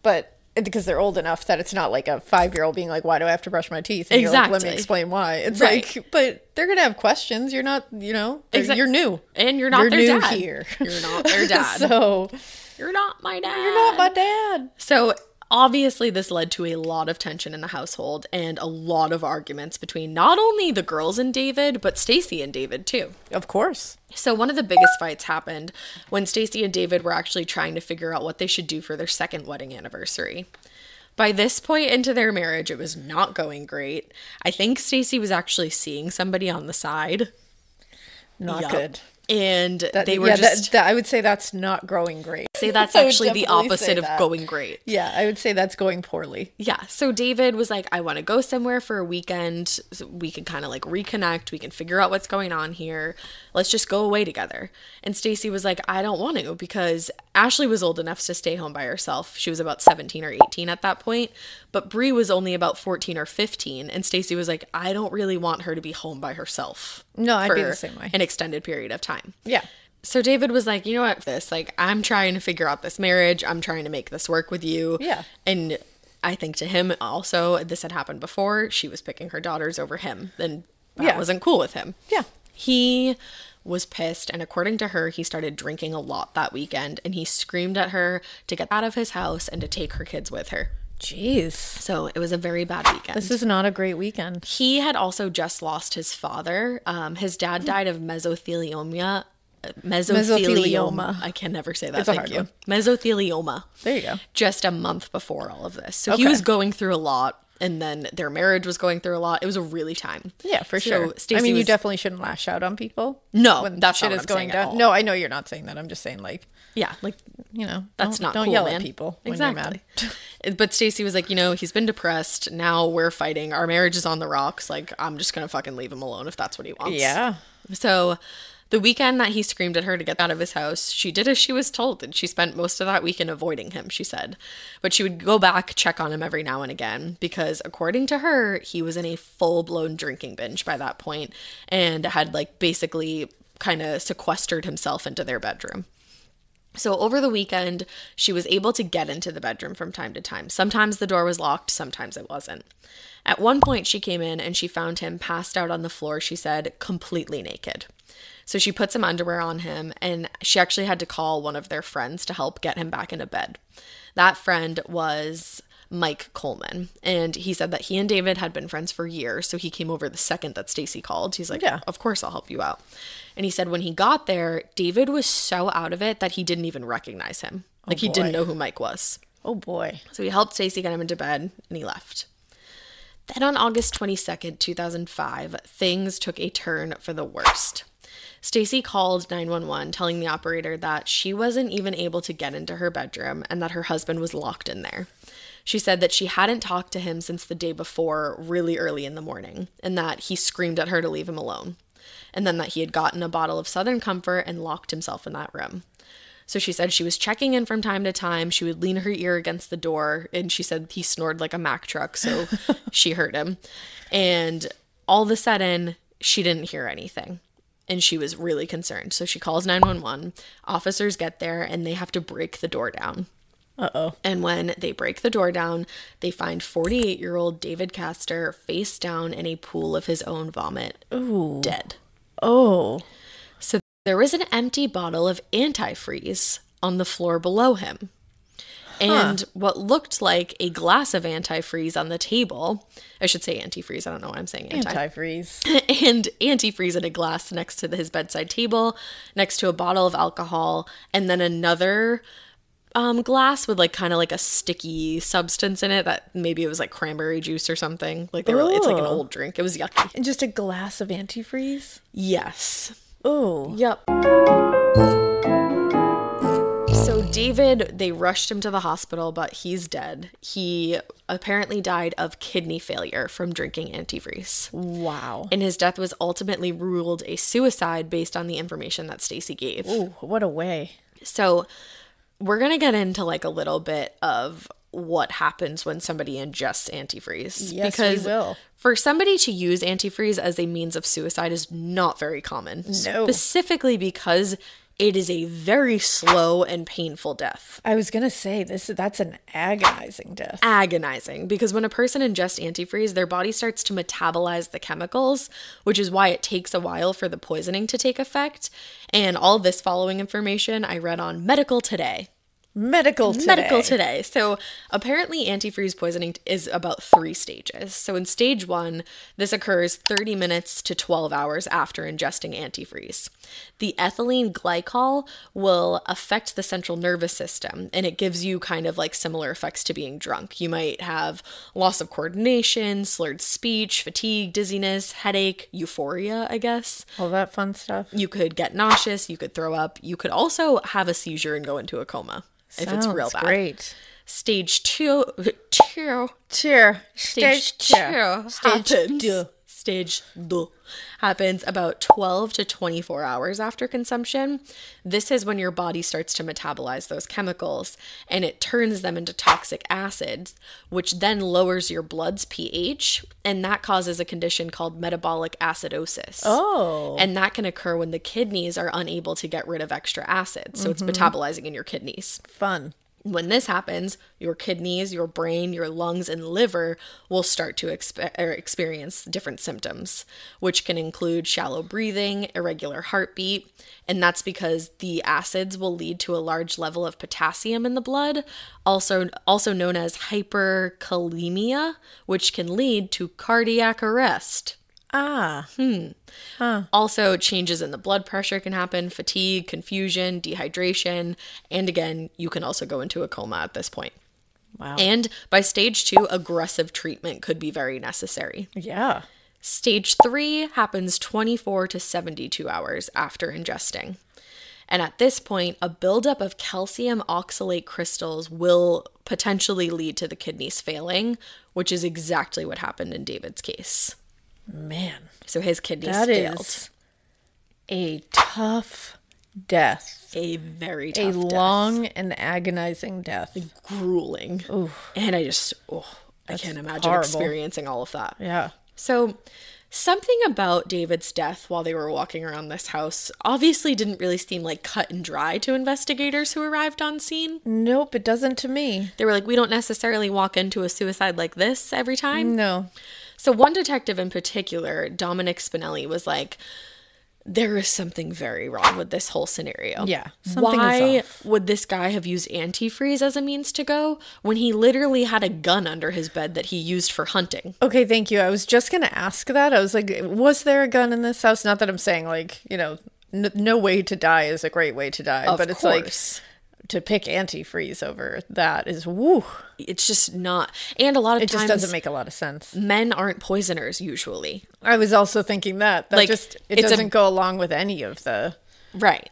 Speaker 4: but because they're old enough that it's not like a 5-year-old being like, why do I have to brush my teeth? And
Speaker 5: exactly.
Speaker 4: You're like, let me explain why. It's
Speaker 5: right.
Speaker 4: like, but they're going to have questions. You're not, you're new.
Speaker 5: And you're not their
Speaker 4: new
Speaker 5: dad.
Speaker 4: Here.
Speaker 5: You're not their dad.
Speaker 4: So,
Speaker 5: you're not my dad.
Speaker 4: You're not my dad.
Speaker 5: So, obviously, this led to a lot of tension in the household and a lot of arguments between not only the girls and David, but Stacey and David, too.
Speaker 4: Of course.
Speaker 5: So one of the biggest fights happened when Stacey and David were actually trying to figure out what they should do for their second wedding anniversary. By this point into their marriage, it was not going great. I think Stacey was actually seeing somebody on the side.
Speaker 4: Not good.
Speaker 5: And they were just...
Speaker 4: I would say that's not going great.
Speaker 5: Say that's actually the opposite of going great.
Speaker 4: Yeah, I would say that's going poorly.
Speaker 5: Yeah, so David was like, I want to go somewhere for a weekend. So we can kind of like reconnect. We can figure out what's going on here. Let's just go away together. And Stacey was like, I don't want to, because Ashley was old enough to stay home by herself. She was about 17 or 18 at that point. But Bree was only about 14 or 15. And Stacey was like, I don't really want her to be home by herself.
Speaker 4: No, I'd be the same way.
Speaker 5: An extended period of time.
Speaker 4: Yeah.
Speaker 5: So David was like, you know what, I'm trying to figure out this marriage. I'm trying to make this work with you.
Speaker 4: Yeah.
Speaker 5: And I think to him also, this had happened before. She was picking her daughters over him. And that wasn't cool with him.
Speaker 4: Yeah.
Speaker 5: He was pissed. And according to her, he started drinking a lot that weekend. And he screamed at her to get out of his house and to take her kids with her.
Speaker 4: Jeez.
Speaker 5: So it was a very bad weekend.
Speaker 4: This is not a great weekend.
Speaker 5: He had also just lost his father. His dad died of mesothelioma. I can never say that.
Speaker 4: It's a hard one.
Speaker 5: Mesothelioma.
Speaker 4: There you go.
Speaker 5: Just a month before all of this. So he was going through a lot. And then their marriage was going through a lot. It was a really time.
Speaker 4: Yeah, for sure.
Speaker 5: Stacey
Speaker 4: you definitely shouldn't lash out on people.
Speaker 5: No,
Speaker 4: when
Speaker 5: that's
Speaker 4: shit
Speaker 5: not
Speaker 4: is
Speaker 5: what I'm
Speaker 4: going
Speaker 5: saying at
Speaker 4: down.
Speaker 5: all.
Speaker 4: No, I know you're not saying that. I'm just saying, like,
Speaker 5: yeah, like, that's not
Speaker 4: don't
Speaker 5: cool,
Speaker 4: yell
Speaker 5: man.
Speaker 4: at people when
Speaker 5: exactly.
Speaker 4: you're mad.
Speaker 5: But Stacey was like, he's been depressed. Now we're fighting. Our marriage is on the rocks. Like, I'm just gonna fucking leave him alone if that's what he wants.
Speaker 4: Yeah.
Speaker 5: So the weekend that he screamed at her to get out of his house, she did as she was told, and she spent most of that weekend avoiding him, she said. But she would go back, check on him every now and again, because according to her, he was in a full-blown drinking binge by that point and had, like, basically kind of sequestered himself into their bedroom. So over the weekend, she was able to get into the bedroom from time to time. Sometimes the door was locked, sometimes it wasn't. At one point, she came in and she found him passed out on the floor, she said, completely naked. So she put some underwear on him, and she actually had to call one of their friends to help get him back into bed. That friend was Mike Coleman, and he said that he and David had been friends for years, so he came over the second that Stacey called. He's like, yeah, of course I'll help you out. And he said when he got there, David was so out of it that he didn't even recognize him. Like, he didn't know who Mike was.
Speaker 4: Oh, boy.
Speaker 5: So he helped Stacey get him into bed, and he left. Then on August 22nd, 2005, things took a turn for the worst. Stacey called 911, telling the operator that she wasn't even able to get into her bedroom and that her husband was locked in there. She said that she hadn't talked to him since the day before, really early in the morning, and that he screamed at her to leave him alone. And then that he had gotten a bottle of Southern Comfort and locked himself in that room. So she said she was checking in from time to time. She would lean her ear against the door, and she said he snored like a Mack truck, so she heard him. And all of a sudden, she didn't hear anything. And she was really concerned. So she calls 911. Officers get there, and they have to break the door down.
Speaker 4: Uh-oh.
Speaker 5: And when they break the door down, they find 48-year-old David Castor face down in a pool of his own vomit.
Speaker 4: Ooh.
Speaker 5: Dead.
Speaker 4: Oh.
Speaker 5: So there was an empty bottle of antifreeze on the floor below him. And what looked like a glass of antifreeze on the table. I should say antifreeze. I don't know why I'm saying
Speaker 4: Antifreeze.
Speaker 5: And antifreeze in a glass next to his bedside table, next to a bottle of alcohol, and then another glass with like kind of like a sticky substance in it that maybe it was like cranberry juice or something. Like they were, it's like an old drink. It was yucky.
Speaker 4: And just a glass of antifreeze?
Speaker 5: Yes.
Speaker 4: Oh.
Speaker 5: Yep. So David, they rushed him to the hospital, but he's dead. He apparently died of kidney failure from drinking antifreeze.
Speaker 4: Wow.
Speaker 5: And his death was ultimately ruled a suicide based on the information that Stacey gave.
Speaker 4: Ooh, what a way.
Speaker 5: So we're going to get into like a little bit of what happens when somebody ingests antifreeze.
Speaker 4: Yes,
Speaker 5: because
Speaker 4: we will.
Speaker 5: For somebody to use antifreeze as a means of suicide is not very common.
Speaker 4: No.
Speaker 5: Specifically because it is a very slow and painful death.
Speaker 4: I was going to say, that's an agonizing death.
Speaker 5: Agonizing, because when a person ingests antifreeze, their body starts to metabolize the chemicals, which is why it takes a while for the poisoning to take effect. And all this following information I read on Medical Today.
Speaker 4: Medical Today.
Speaker 5: So apparently antifreeze poisoning is about 3 stages. So in stage 1, this occurs 30 minutes to 12 hours after ingesting antifreeze. The ethylene glycol will affect the central nervous system, and it gives you kind of like similar effects to being drunk. You might have loss of coordination, slurred speech, fatigue, dizziness, headache, euphoria, I guess.
Speaker 4: All that fun stuff.
Speaker 5: You could get nauseous, you could throw up, you could also have a seizure and go into a coma. If it's real bad.
Speaker 4: Great.
Speaker 5: Stage 2 happens about 12 to 24 hours after consumption. This is when your body starts to metabolize those chemicals, and it turns them into toxic acids, which then lowers your blood's pH, and that causes a condition called metabolic acidosis.
Speaker 4: Oh.
Speaker 5: And that can occur when the kidneys are unable to get rid of extra acid, so it's metabolizing in your kidneys.
Speaker 4: Fun.
Speaker 5: When this happens, your kidneys, your brain, your lungs, and liver will start to experience different symptoms, which can include shallow breathing, irregular heartbeat, and that's because the acids will lead to a large level of potassium in the blood, also known as hyperkalemia, which can lead to cardiac arrest. Also, changes in the blood pressure can happen, fatigue, confusion, dehydration, and again, you can also go into a coma at this point.
Speaker 4: Wow.
Speaker 5: And by stage 2, aggressive treatment could be very necessary.
Speaker 4: Yeah.
Speaker 5: Stage 3 happens 24 to 72 hours after ingesting. And at this point, a buildup of calcium oxalate crystals will potentially lead to the kidneys failing, which is exactly what happened in David's case.
Speaker 4: Man.
Speaker 5: So his kidneys
Speaker 4: That
Speaker 5: failed.
Speaker 4: is a tough death.
Speaker 5: A very tough
Speaker 4: A long and agonizing death.
Speaker 5: Grueling.
Speaker 4: Ooh.
Speaker 5: And I can't imagine
Speaker 4: horrible.
Speaker 5: experiencing all of that.
Speaker 4: Yeah.
Speaker 5: So something about David's death while they were walking around this house obviously didn't really seem like cut and dry to investigators who arrived on scene.
Speaker 4: Nope, it doesn't to me.
Speaker 5: They were like, we don't necessarily walk into a suicide like this every time.
Speaker 4: No.
Speaker 5: So one detective in particular, Dominic Spinelli, was like, there is something very wrong with this whole scenario.
Speaker 4: Yeah, something
Speaker 5: Why
Speaker 4: is off.
Speaker 5: would this guy have used antifreeze as a means to go when he literally had a gun under his bed that he used for hunting?
Speaker 4: Okay, thank you. I was just going to ask that. I was like, was there a gun in this house? Not that I'm saying like, no way to die is a great way to die. But it's
Speaker 5: course.
Speaker 4: like to pick antifreeze over that is woo.
Speaker 5: It's just not. And a lot of
Speaker 4: It
Speaker 5: times
Speaker 4: just doesn't make a lot of sense.
Speaker 5: men aren't poisoners usually.
Speaker 4: I was also thinking that
Speaker 5: Like,
Speaker 4: just it
Speaker 5: it's
Speaker 4: doesn't go along with any of the
Speaker 5: Right.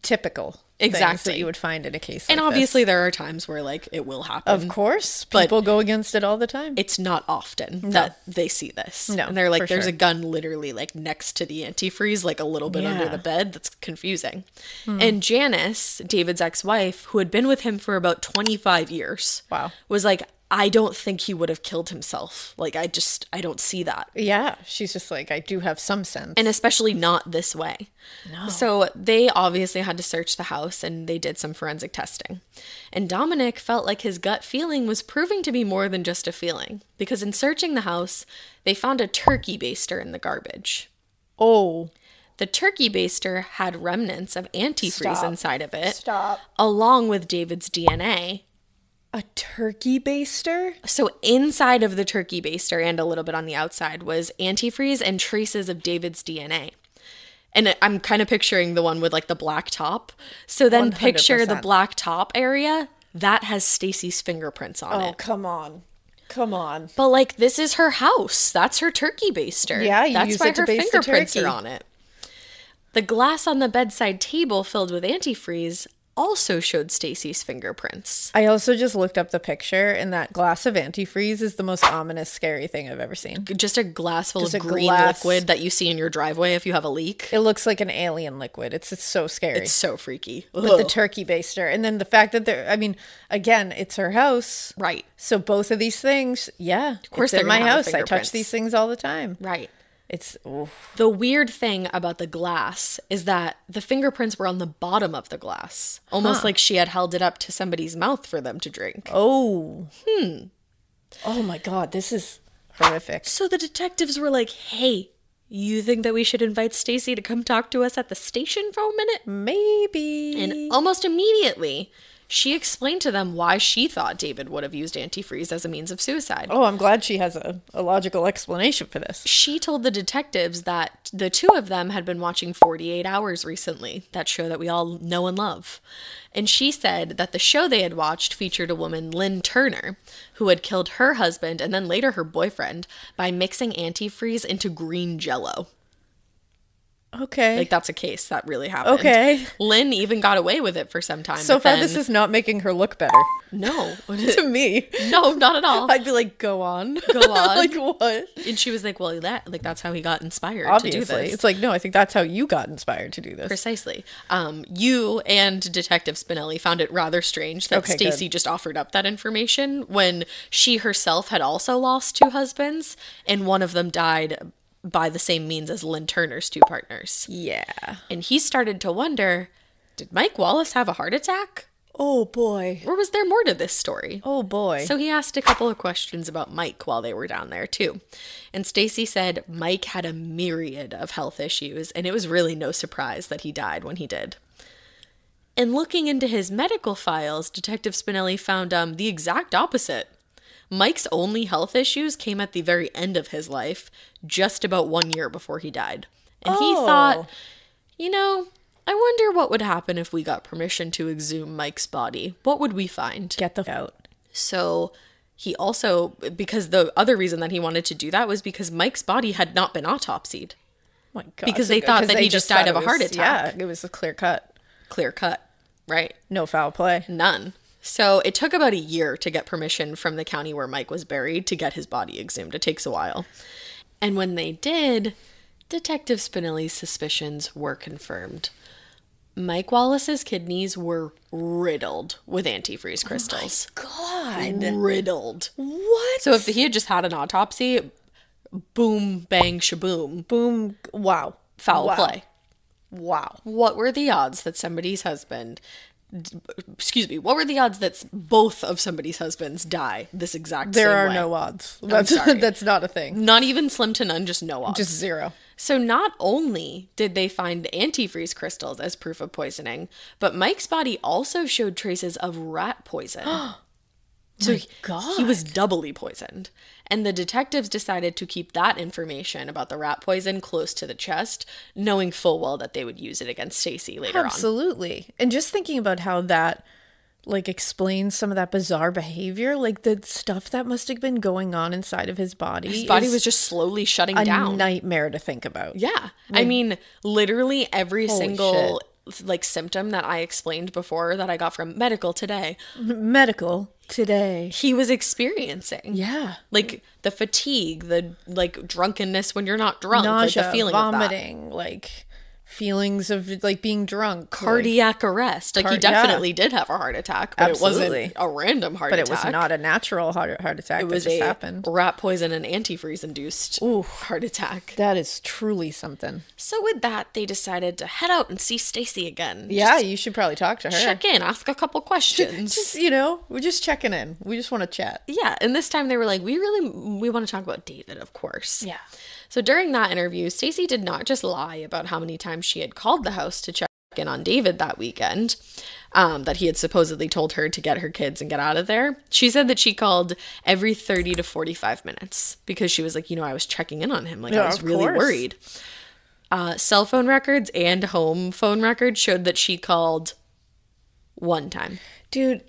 Speaker 4: typical.
Speaker 1: things
Speaker 5: Exactly.
Speaker 1: that you would find in a case
Speaker 5: And
Speaker 1: like
Speaker 5: obviously
Speaker 1: this.
Speaker 5: there are times where like it will happen.
Speaker 1: Of course,
Speaker 5: but
Speaker 1: people go against it all the time.
Speaker 5: it's not often that they see this.
Speaker 1: No,
Speaker 5: and they're like,
Speaker 1: for
Speaker 5: there's
Speaker 1: sure.
Speaker 5: a gun literally like next to the antifreeze, like a little bit under
Speaker 1: Yeah.
Speaker 5: the bed. That's confusing. And Janice, David's ex-wife, who had been with him for about 25 years,
Speaker 1: Wow.
Speaker 5: was like, I don't think he would have killed himself. Like, I don't see that.
Speaker 1: Yeah, she's just like, I do have some sense.
Speaker 5: And especially not this way. No. So they obviously had to search the house and they did some forensic testing. And Dominic felt like his gut feeling was proving to be more than just a feeling. Because in searching the house, they found a turkey baster in the garbage.
Speaker 1: Oh.
Speaker 5: The turkey baster had remnants of antifreeze
Speaker 1: Stop.
Speaker 5: inside of it.
Speaker 1: Stop.
Speaker 5: Along with David's DNA.
Speaker 1: A turkey baster?
Speaker 5: So inside of the turkey baster and a little bit on the outside was antifreeze and traces of David's DNA. And I'm kind of picturing the one with like the black top. So then picture the
Speaker 1: 100%.
Speaker 5: black top area that has Stacey's fingerprints on
Speaker 1: Oh,
Speaker 5: it.
Speaker 1: come on. Come on.
Speaker 5: But like this is her house. That's her turkey baster.
Speaker 1: Yeah, you
Speaker 5: That's
Speaker 1: use
Speaker 5: why
Speaker 1: it to
Speaker 5: her
Speaker 1: baste the
Speaker 5: fingerprints
Speaker 1: turkey.
Speaker 5: are on it. The glass on the bedside table filled with antifreeze also showed Stacey's fingerprints.
Speaker 1: I also just looked up the picture, and that glass of antifreeze is the most ominous, scary thing I've ever seen.
Speaker 5: Just a glass full
Speaker 1: Just
Speaker 5: of
Speaker 1: a
Speaker 5: green
Speaker 1: glass.
Speaker 5: liquid that you see in your driveway if you have a leak.
Speaker 1: It looks like an alien liquid. It's so scary.
Speaker 5: It's so freaky.
Speaker 1: With the
Speaker 5: Ugh.
Speaker 1: turkey baster. And then the fact that I mean, again, it's her house.
Speaker 5: Right.
Speaker 1: So both of these things, yeah. Of
Speaker 5: course
Speaker 1: it's
Speaker 5: they're
Speaker 1: in my
Speaker 5: gonna have
Speaker 1: house. I touch
Speaker 5: fingerprints.
Speaker 1: these things all the time.
Speaker 5: Right.
Speaker 1: It's,
Speaker 5: The weird thing about the glass is that the fingerprints were on the bottom of the glass, almost like she had held it up to somebody's mouth for them to drink.
Speaker 1: oh. Oh my God, this is horrific.
Speaker 5: So the detectives were like, hey, you think that we should invite Stacey to come talk to us at the station for a minute?
Speaker 1: Maybe.
Speaker 5: And almost immediately, she explained to them why she thought David would have used antifreeze as a means of suicide.
Speaker 1: Oh, I'm glad she has a logical explanation for this.
Speaker 5: She told the detectives that the two of them had been watching 48 Hours recently, that show that we all know and love. And she said that the show they had watched featured a woman, Lynn Turner, who had killed her husband and then later her boyfriend by mixing antifreeze into green jello.
Speaker 1: Okay.
Speaker 5: Like, that's a case that really happened.
Speaker 1: Okay.
Speaker 5: Lynn even got away with it for some time.
Speaker 1: So
Speaker 5: but
Speaker 1: far,
Speaker 5: then-
Speaker 1: this is not making her look better.
Speaker 5: No.
Speaker 1: To me.
Speaker 5: No, not at all.
Speaker 1: I'd be like, go on.
Speaker 5: Go on.
Speaker 1: Like, what?
Speaker 5: And she was like, well, that's how he got inspired
Speaker 1: Obviously.
Speaker 5: to do this.
Speaker 1: It's like, no, I think that's how you got inspired to do this.
Speaker 5: Precisely. You and Detective Spinelli found it rather strange that
Speaker 1: Okay,
Speaker 5: Stacey
Speaker 1: good.
Speaker 5: just offered up that information when she herself had also lost two husbands, and one of them died by the same means as Lynn Turner's two partners.
Speaker 1: Yeah.
Speaker 5: And he started to wonder, did Mike Wallace have a heart attack?
Speaker 1: Oh, boy.
Speaker 5: Or was there more to this story?
Speaker 1: Oh, boy.
Speaker 5: So he asked a couple of questions about Mike while they were down there too. And Stacey said Mike had a myriad of health issues, and it was really no surprise that he died when he did. And looking into his medical files, Detective Spinelli found the exact opposite. Mike's only health issues came at the very end of his life, just about 1 year before he died. And he thought, I wonder what would happen if we got permission to exhume Mike's body. What would we find?
Speaker 1: Get the f out.
Speaker 5: So he also, because the other reason that he wanted to do that was because Mike's body had not been autopsied.
Speaker 1: Oh my God.
Speaker 5: Because they thought that he just died of a heart attack.
Speaker 1: Yeah, it was a clear cut.
Speaker 5: Clear cut, right?
Speaker 1: No foul play.
Speaker 5: None. So it took about a year to get permission from the county where Mike was buried to get his body exhumed. It takes a while. And when they did, Detective Spinelli's suspicions were confirmed. Mike Wallace's kidneys were riddled with antifreeze crystals.
Speaker 1: God.
Speaker 5: Riddled.
Speaker 1: What?
Speaker 5: So if he had just had an autopsy, boom, bang, shaboom,
Speaker 1: Boom. Wow.
Speaker 5: foul
Speaker 1: Wow.
Speaker 5: play.
Speaker 1: Wow.
Speaker 5: What were the odds that what were the odds that both of somebody's husbands die this exact
Speaker 1: There
Speaker 5: same
Speaker 1: are
Speaker 5: way?
Speaker 1: no odds.
Speaker 5: sorry.
Speaker 1: That's not a thing.
Speaker 5: Not even slim to none, just no odds.
Speaker 1: Just zero.
Speaker 5: So not only did they find antifreeze crystals as proof of poisoning, but Mike's body also showed traces of rat poison. So he was doubly poisoned. And the detectives decided to keep that information about the rat poison close to the chest, knowing full well that they would use it against Stacey later on.
Speaker 1: Absolutely. And just thinking about how that explains some of that bizarre behavior, the stuff that must have been going on inside of his body.
Speaker 5: His body
Speaker 1: is
Speaker 5: was just slowly shutting
Speaker 1: a
Speaker 5: down.
Speaker 1: nightmare to think about.
Speaker 5: Yeah. I mean, literally every
Speaker 1: Holy
Speaker 5: single like symptom that I explained before that I got from Medical Today.
Speaker 1: Medical Today.
Speaker 5: He was experiencing.
Speaker 1: Yeah.
Speaker 5: Like the fatigue, the like drunkenness when you're not drunk,
Speaker 1: Nausea,
Speaker 5: like the feeling
Speaker 1: vomiting, like feelings of like being drunk,
Speaker 5: cardiac arrest. Like he definitely did have a heart attack, but
Speaker 1: Absolutely.
Speaker 5: It wasn't a random heart
Speaker 1: but
Speaker 5: attack.
Speaker 1: It was not a natural heart attack.
Speaker 5: It was
Speaker 1: that just
Speaker 5: a
Speaker 1: happened.
Speaker 5: rat poison and antifreeze induced heart attack.
Speaker 1: That is truly something.
Speaker 5: So with that, they decided to head out and see Stacey again.
Speaker 1: Yeah, you should probably talk to her.
Speaker 5: Check in, ask a couple questions.
Speaker 1: Just, we're just checking in. We just want to chat.
Speaker 5: Yeah, and this time they were like, we want to talk about David, of course.
Speaker 1: Yeah.
Speaker 5: So during that interview, Stacey did not just lie about how many times she had called the house to check in on David that weekend, that he had supposedly told her to get her kids and get out of there. She said that she called every 30 to 45 minutes because she was like, I was checking in on him. Like, I was really worried. Cell phone records and home phone records showed that she called one time.
Speaker 1: Dude,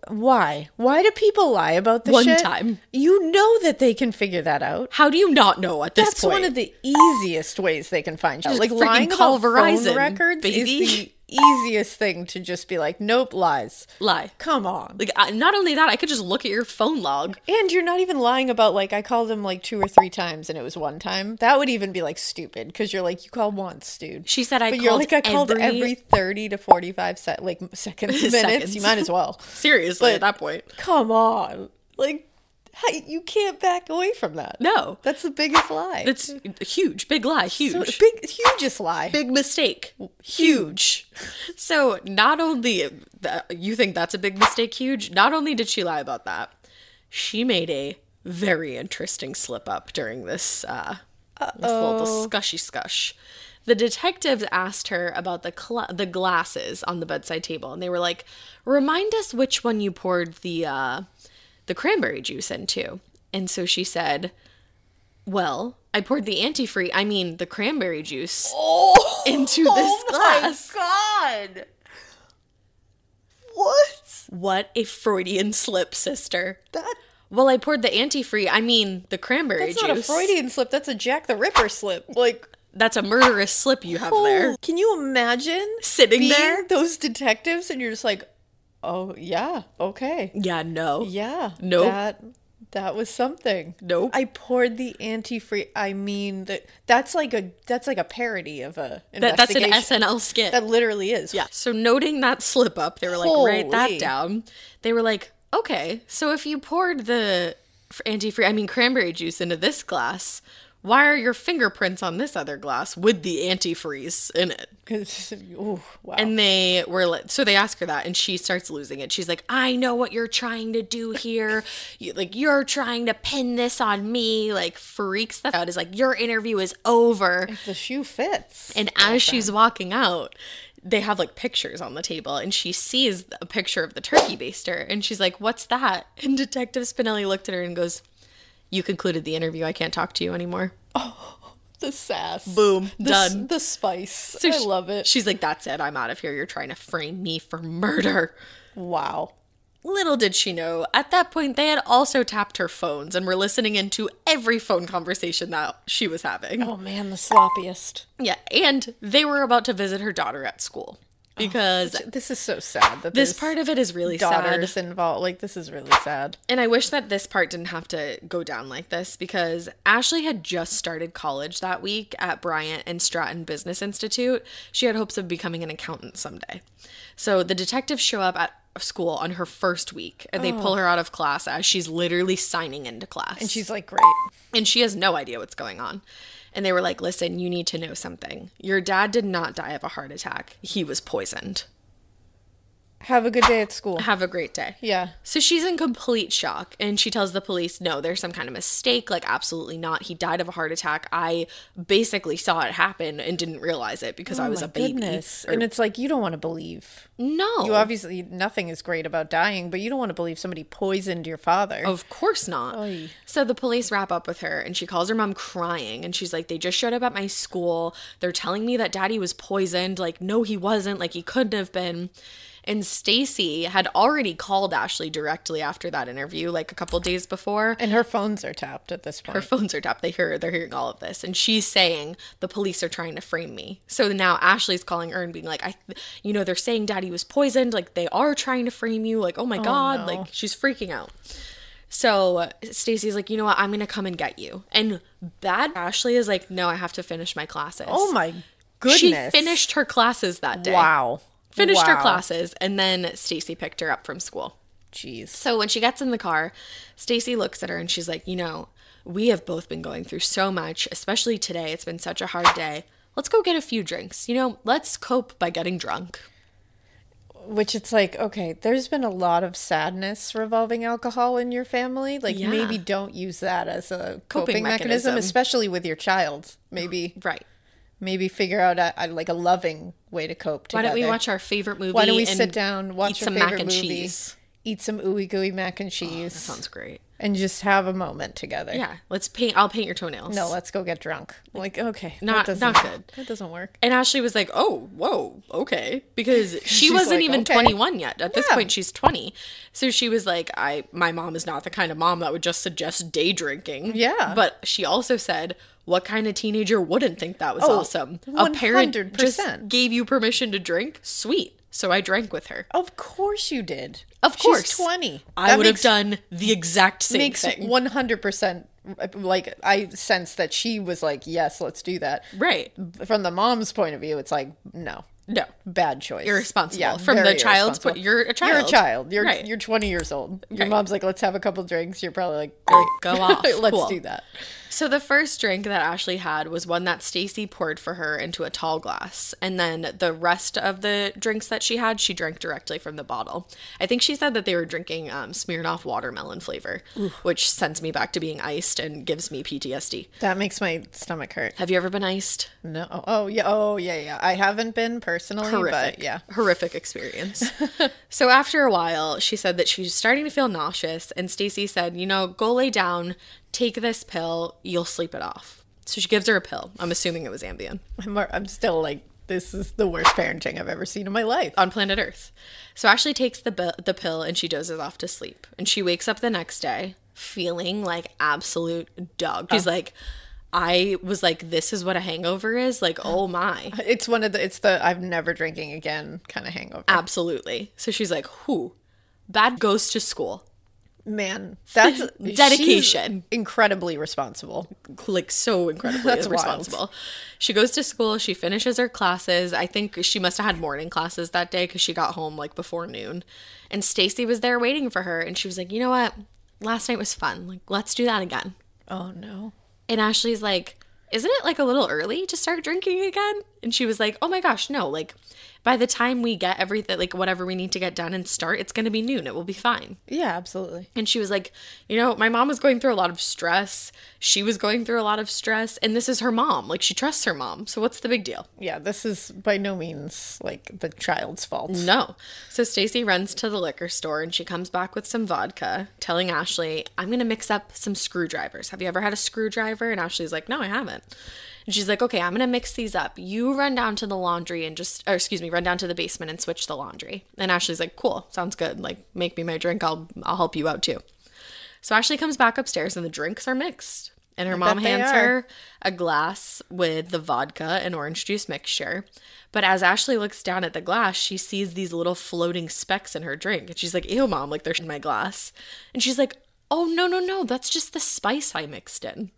Speaker 1: why do people lie about this shit?
Speaker 5: One time.
Speaker 1: You know that they can figure that out.
Speaker 5: How do you not know at this point?
Speaker 1: That's one of the easiest ways they can find you. Like lying
Speaker 5: call
Speaker 1: about
Speaker 5: Verizon,
Speaker 1: phone records
Speaker 5: baby.
Speaker 1: is the easiest thing to just be like, nope, lies.
Speaker 5: Lie.
Speaker 1: Come on.
Speaker 5: Like, not only that, I could just look at your phone log.
Speaker 1: And you're not even lying about, like, I called him like 2 or 3 times and it was one time. That would even be like stupid because you're like, you called once, dude.
Speaker 5: She said I
Speaker 1: called every 30 to 45 seconds, minutes. You might as well.
Speaker 5: Seriously, at that point.
Speaker 1: Come on. Like, you can't back away from that.
Speaker 5: No.
Speaker 1: That's the biggest lie.
Speaker 5: That's huge. Big lie. Huge.
Speaker 1: Hugest lie.
Speaker 5: Big mistake. Huge. So not only, you think that's a big mistake, huge, not only did she lie about that, she made a very interesting slip up during this little discushy. The detectives asked her about the glasses on the bedside table, and they were like, remind us which one you poured the cranberry juice into. And so she said, well, I poured the cranberry juice into this glass.
Speaker 1: Oh my God. What?
Speaker 5: What a Freudian slip, sister. Well, I poured the the cranberry juice.
Speaker 1: That's not a Freudian slip. That's a Jack the Ripper slip. Like,
Speaker 5: that's a murderous slip you have there.
Speaker 1: Can you imagine
Speaker 5: sitting there?
Speaker 1: Those detectives and you're just like, oh, yeah, okay.
Speaker 5: Yeah, no.
Speaker 1: Yeah.
Speaker 5: Nope.
Speaker 1: That was something.
Speaker 5: Nope.
Speaker 1: I poured the antifreeze. That's like a parody of a investigation.
Speaker 5: That's an SNL skit.
Speaker 1: That literally is.
Speaker 5: Yeah. So noting that slip up, they were like, write that down. They were like, okay, so if you poured the cranberry juice into this glass, why are your fingerprints on this other glass with the antifreeze in it?
Speaker 1: Wow.
Speaker 5: And they were like, so they ask her that, and she starts losing it. She's like, I know what you're trying to do here. You're trying to pin this on me. Like, freaks that out. Is like, your interview is over.
Speaker 1: If the shoe fits.
Speaker 5: And as she's walking out, they have like pictures on the table, and she sees a picture of the turkey baster, and she's like, what's that? And Detective Spinelli looked at her and goes, you concluded the interview. I can't talk to you anymore.
Speaker 1: Oh, the sass.
Speaker 5: Boom. Done.
Speaker 1: The spice.
Speaker 5: So
Speaker 1: I love it.
Speaker 5: She's like, that's it. I'm out of here. You're trying to frame me for murder.
Speaker 1: Wow.
Speaker 5: Little did she know, at that point, they had also tapped her phones and were listening into every phone conversation that she was having.
Speaker 1: Oh, man, the sloppiest.
Speaker 5: Yeah, and they were about to visit her daughter at school. Because
Speaker 1: this is so sad that
Speaker 5: this part of it is really
Speaker 1: daughters
Speaker 5: sad.
Speaker 1: Involved. Like, this is really sad.
Speaker 5: And I wish that this part didn't have to go down like this, because Ashley had just started college that week at Bryant and Stratton Business Institute. She had hopes of becoming an accountant someday. So the detectives show up at school on her first week, and they pull her out of class as she's literally signing into class.
Speaker 1: And she's like, great.
Speaker 5: And she has no idea what's going on. And they were like, listen, you need to know something. Your dad did not die of a heart attack. He was poisoned.
Speaker 1: Have a good day at school.
Speaker 5: Have a great day.
Speaker 1: Yeah.
Speaker 5: So she's in complete shock, and she tells the police, no, there's some kind of mistake. Like, absolutely not. He died of a heart attack. I basically saw it happen and didn't realize it because I was a baby.
Speaker 1: Goodness. And it's like, you don't want to believe.
Speaker 5: No.
Speaker 1: You obviously, nothing is great about dying, but you don't want to believe somebody poisoned your father.
Speaker 5: Of course not.
Speaker 1: Oy.
Speaker 5: So the police wrap up with her, and she calls her mom crying, and she's like, they just showed up at my school. They're telling me that daddy was poisoned. Like, no, he wasn't. Like, he couldn't have been. And Stacey had already called Ashley directly after that interview, like a couple days before.
Speaker 1: And her phones are tapped at this point.
Speaker 5: Her phones are tapped. They're hearing all of this. And she's saying, the police are trying to frame me. So now Ashley's calling her and being like, they're saying daddy was poisoned. Like, they are trying to frame you. Like, oh my God.
Speaker 1: No.
Speaker 5: Like, she's freaking out. So Stacey's like, you know what? I'm going to come and get you. And bad Ashley is like, no, I have to finish my classes.
Speaker 1: Oh my goodness.
Speaker 5: She finished her classes that day.
Speaker 1: Wow.
Speaker 5: Finished her classes, and then Stacey picked her up from school.
Speaker 1: Jeez.
Speaker 5: So when she gets in the car, Stacey looks at her and she's like, we have both been going through so much, especially today. It's been such a hard day. Let's go get a few drinks. Let's cope by getting drunk.
Speaker 1: Which it's like, okay, there's been a lot of sadness revolving alcohol in your family. Like, maybe don't use that as a coping mechanism, especially with your child. Maybe.
Speaker 5: Right.
Speaker 1: Maybe figure out a loving way to cope together.
Speaker 5: Why don't we watch our favorite movie?
Speaker 1: Why don't we sit down, watch our
Speaker 5: some
Speaker 1: favorite
Speaker 5: mac and
Speaker 1: movie,
Speaker 5: cheese?
Speaker 1: Eat some ooey gooey mac and cheese.
Speaker 5: Oh, that sounds great.
Speaker 1: And just have a moment together.
Speaker 5: Yeah, I'll paint your toenails.
Speaker 1: No, let's go get drunk. Like, okay,
Speaker 5: not good.
Speaker 1: That doesn't work.
Speaker 5: And Ashley was like, "Oh, whoa, okay," because she
Speaker 1: She's
Speaker 5: wasn't
Speaker 1: like,
Speaker 5: even
Speaker 1: okay.
Speaker 5: 21 yet. At this point, she's 20. So she was like, my mom is not the kind of mom that would just suggest day drinking."
Speaker 1: Yeah.
Speaker 5: But she also said, what kind of teenager wouldn't think that was awesome?
Speaker 1: 100%.
Speaker 5: A parent just gave you permission to drink? Sweet. So I drank with her.
Speaker 1: Of course you did.
Speaker 5: Of course.
Speaker 1: She's 20.
Speaker 5: I would have done the exact same
Speaker 1: makes
Speaker 5: thing.
Speaker 1: 100%. Like, I sense that she was like, yes, let's do that.
Speaker 5: Right.
Speaker 1: From the mom's point of view, it's like, no.
Speaker 5: No.
Speaker 1: Bad choice.
Speaker 5: Irresponsible.
Speaker 1: Yeah,
Speaker 5: From the child's point, you're a child.
Speaker 1: You're a child. You're
Speaker 5: Right.
Speaker 1: you're 20 years old. Your
Speaker 5: Right.
Speaker 1: mom's like, let's have a couple drinks. You're probably like, great.
Speaker 5: Go off.
Speaker 1: Let's
Speaker 5: Cool.
Speaker 1: do that.
Speaker 5: So the first drink that Ashley had was one that Stacey poured for her into a tall glass. And then the rest of the drinks that she had, she drank directly from the bottle. I think she said that they were drinking Smirnoff watermelon flavor, which sends me back to being iced and gives me PTSD.
Speaker 1: That makes my stomach hurt.
Speaker 5: Have you ever been iced?
Speaker 1: No. Oh, yeah. I haven't been personally,
Speaker 5: Horrific.
Speaker 1: but yeah.
Speaker 5: Horrific experience. So after a while, she said that she was starting to feel nauseous. And Stacey said, go lay down, take this pill, you'll sleep it off. So she gives her a pill. I'm assuming it was Ambien.
Speaker 1: I'm still like, this is the worst parenting I've ever seen in my life.
Speaker 5: On planet Earth. So Ashley takes the pill and she dozes off to sleep. And she wakes up the next day feeling like absolute dog. She's like, I was like, this is what a hangover is? Like, oh my.
Speaker 1: It's the I'm never drinking again kind of hangover.
Speaker 5: Absolutely. So she's like, bad goes to school.
Speaker 1: Man, that's
Speaker 5: dedication.
Speaker 1: She's incredibly responsible.
Speaker 5: Like, so incredibly
Speaker 1: That's
Speaker 5: responsible.
Speaker 1: wild.
Speaker 5: She goes to school. She finishes her classes. I think she must have had morning classes that day because she got home like before noon. And Stacey was there waiting for her. And she was like, you know what? Last night was fun. Like, let's do that again.
Speaker 1: Oh, no.
Speaker 5: And Ashley's like, isn't it like a little early to start drinking again? And she was like, oh my gosh, no. Like, by the time we get everything, like whatever we need to get done and start, it's going to be noon. It will be fine.
Speaker 1: Yeah, absolutely.
Speaker 5: And she was like, my mom was going through a lot of stress. She was going through a lot of stress. And this is her mom. Like, she trusts her mom. So what's the big deal?
Speaker 1: Yeah, this is by no means like the child's fault.
Speaker 5: No. So Stacey runs to the liquor store and she comes back with some vodka, telling Ashley, I'm going to mix up some screwdrivers. Have you ever had a screwdriver? And Ashley's like, no, I haven't. And she's like, okay, I'm going to mix these up. You run down to the laundry and run down to the basement and switch the laundry. And Ashley's like, cool, sounds good. Like, make me my drink. I'll help you out too. So Ashley comes back upstairs and the drinks are mixed. And her mom hands her a glass with the vodka and orange juice mixture. But as Ashley looks down at the glass, she sees these little floating specks in her drink. And she's like, ew, Mom, like they're in my glass. And she's like, oh, no, that's just the spice I mixed in.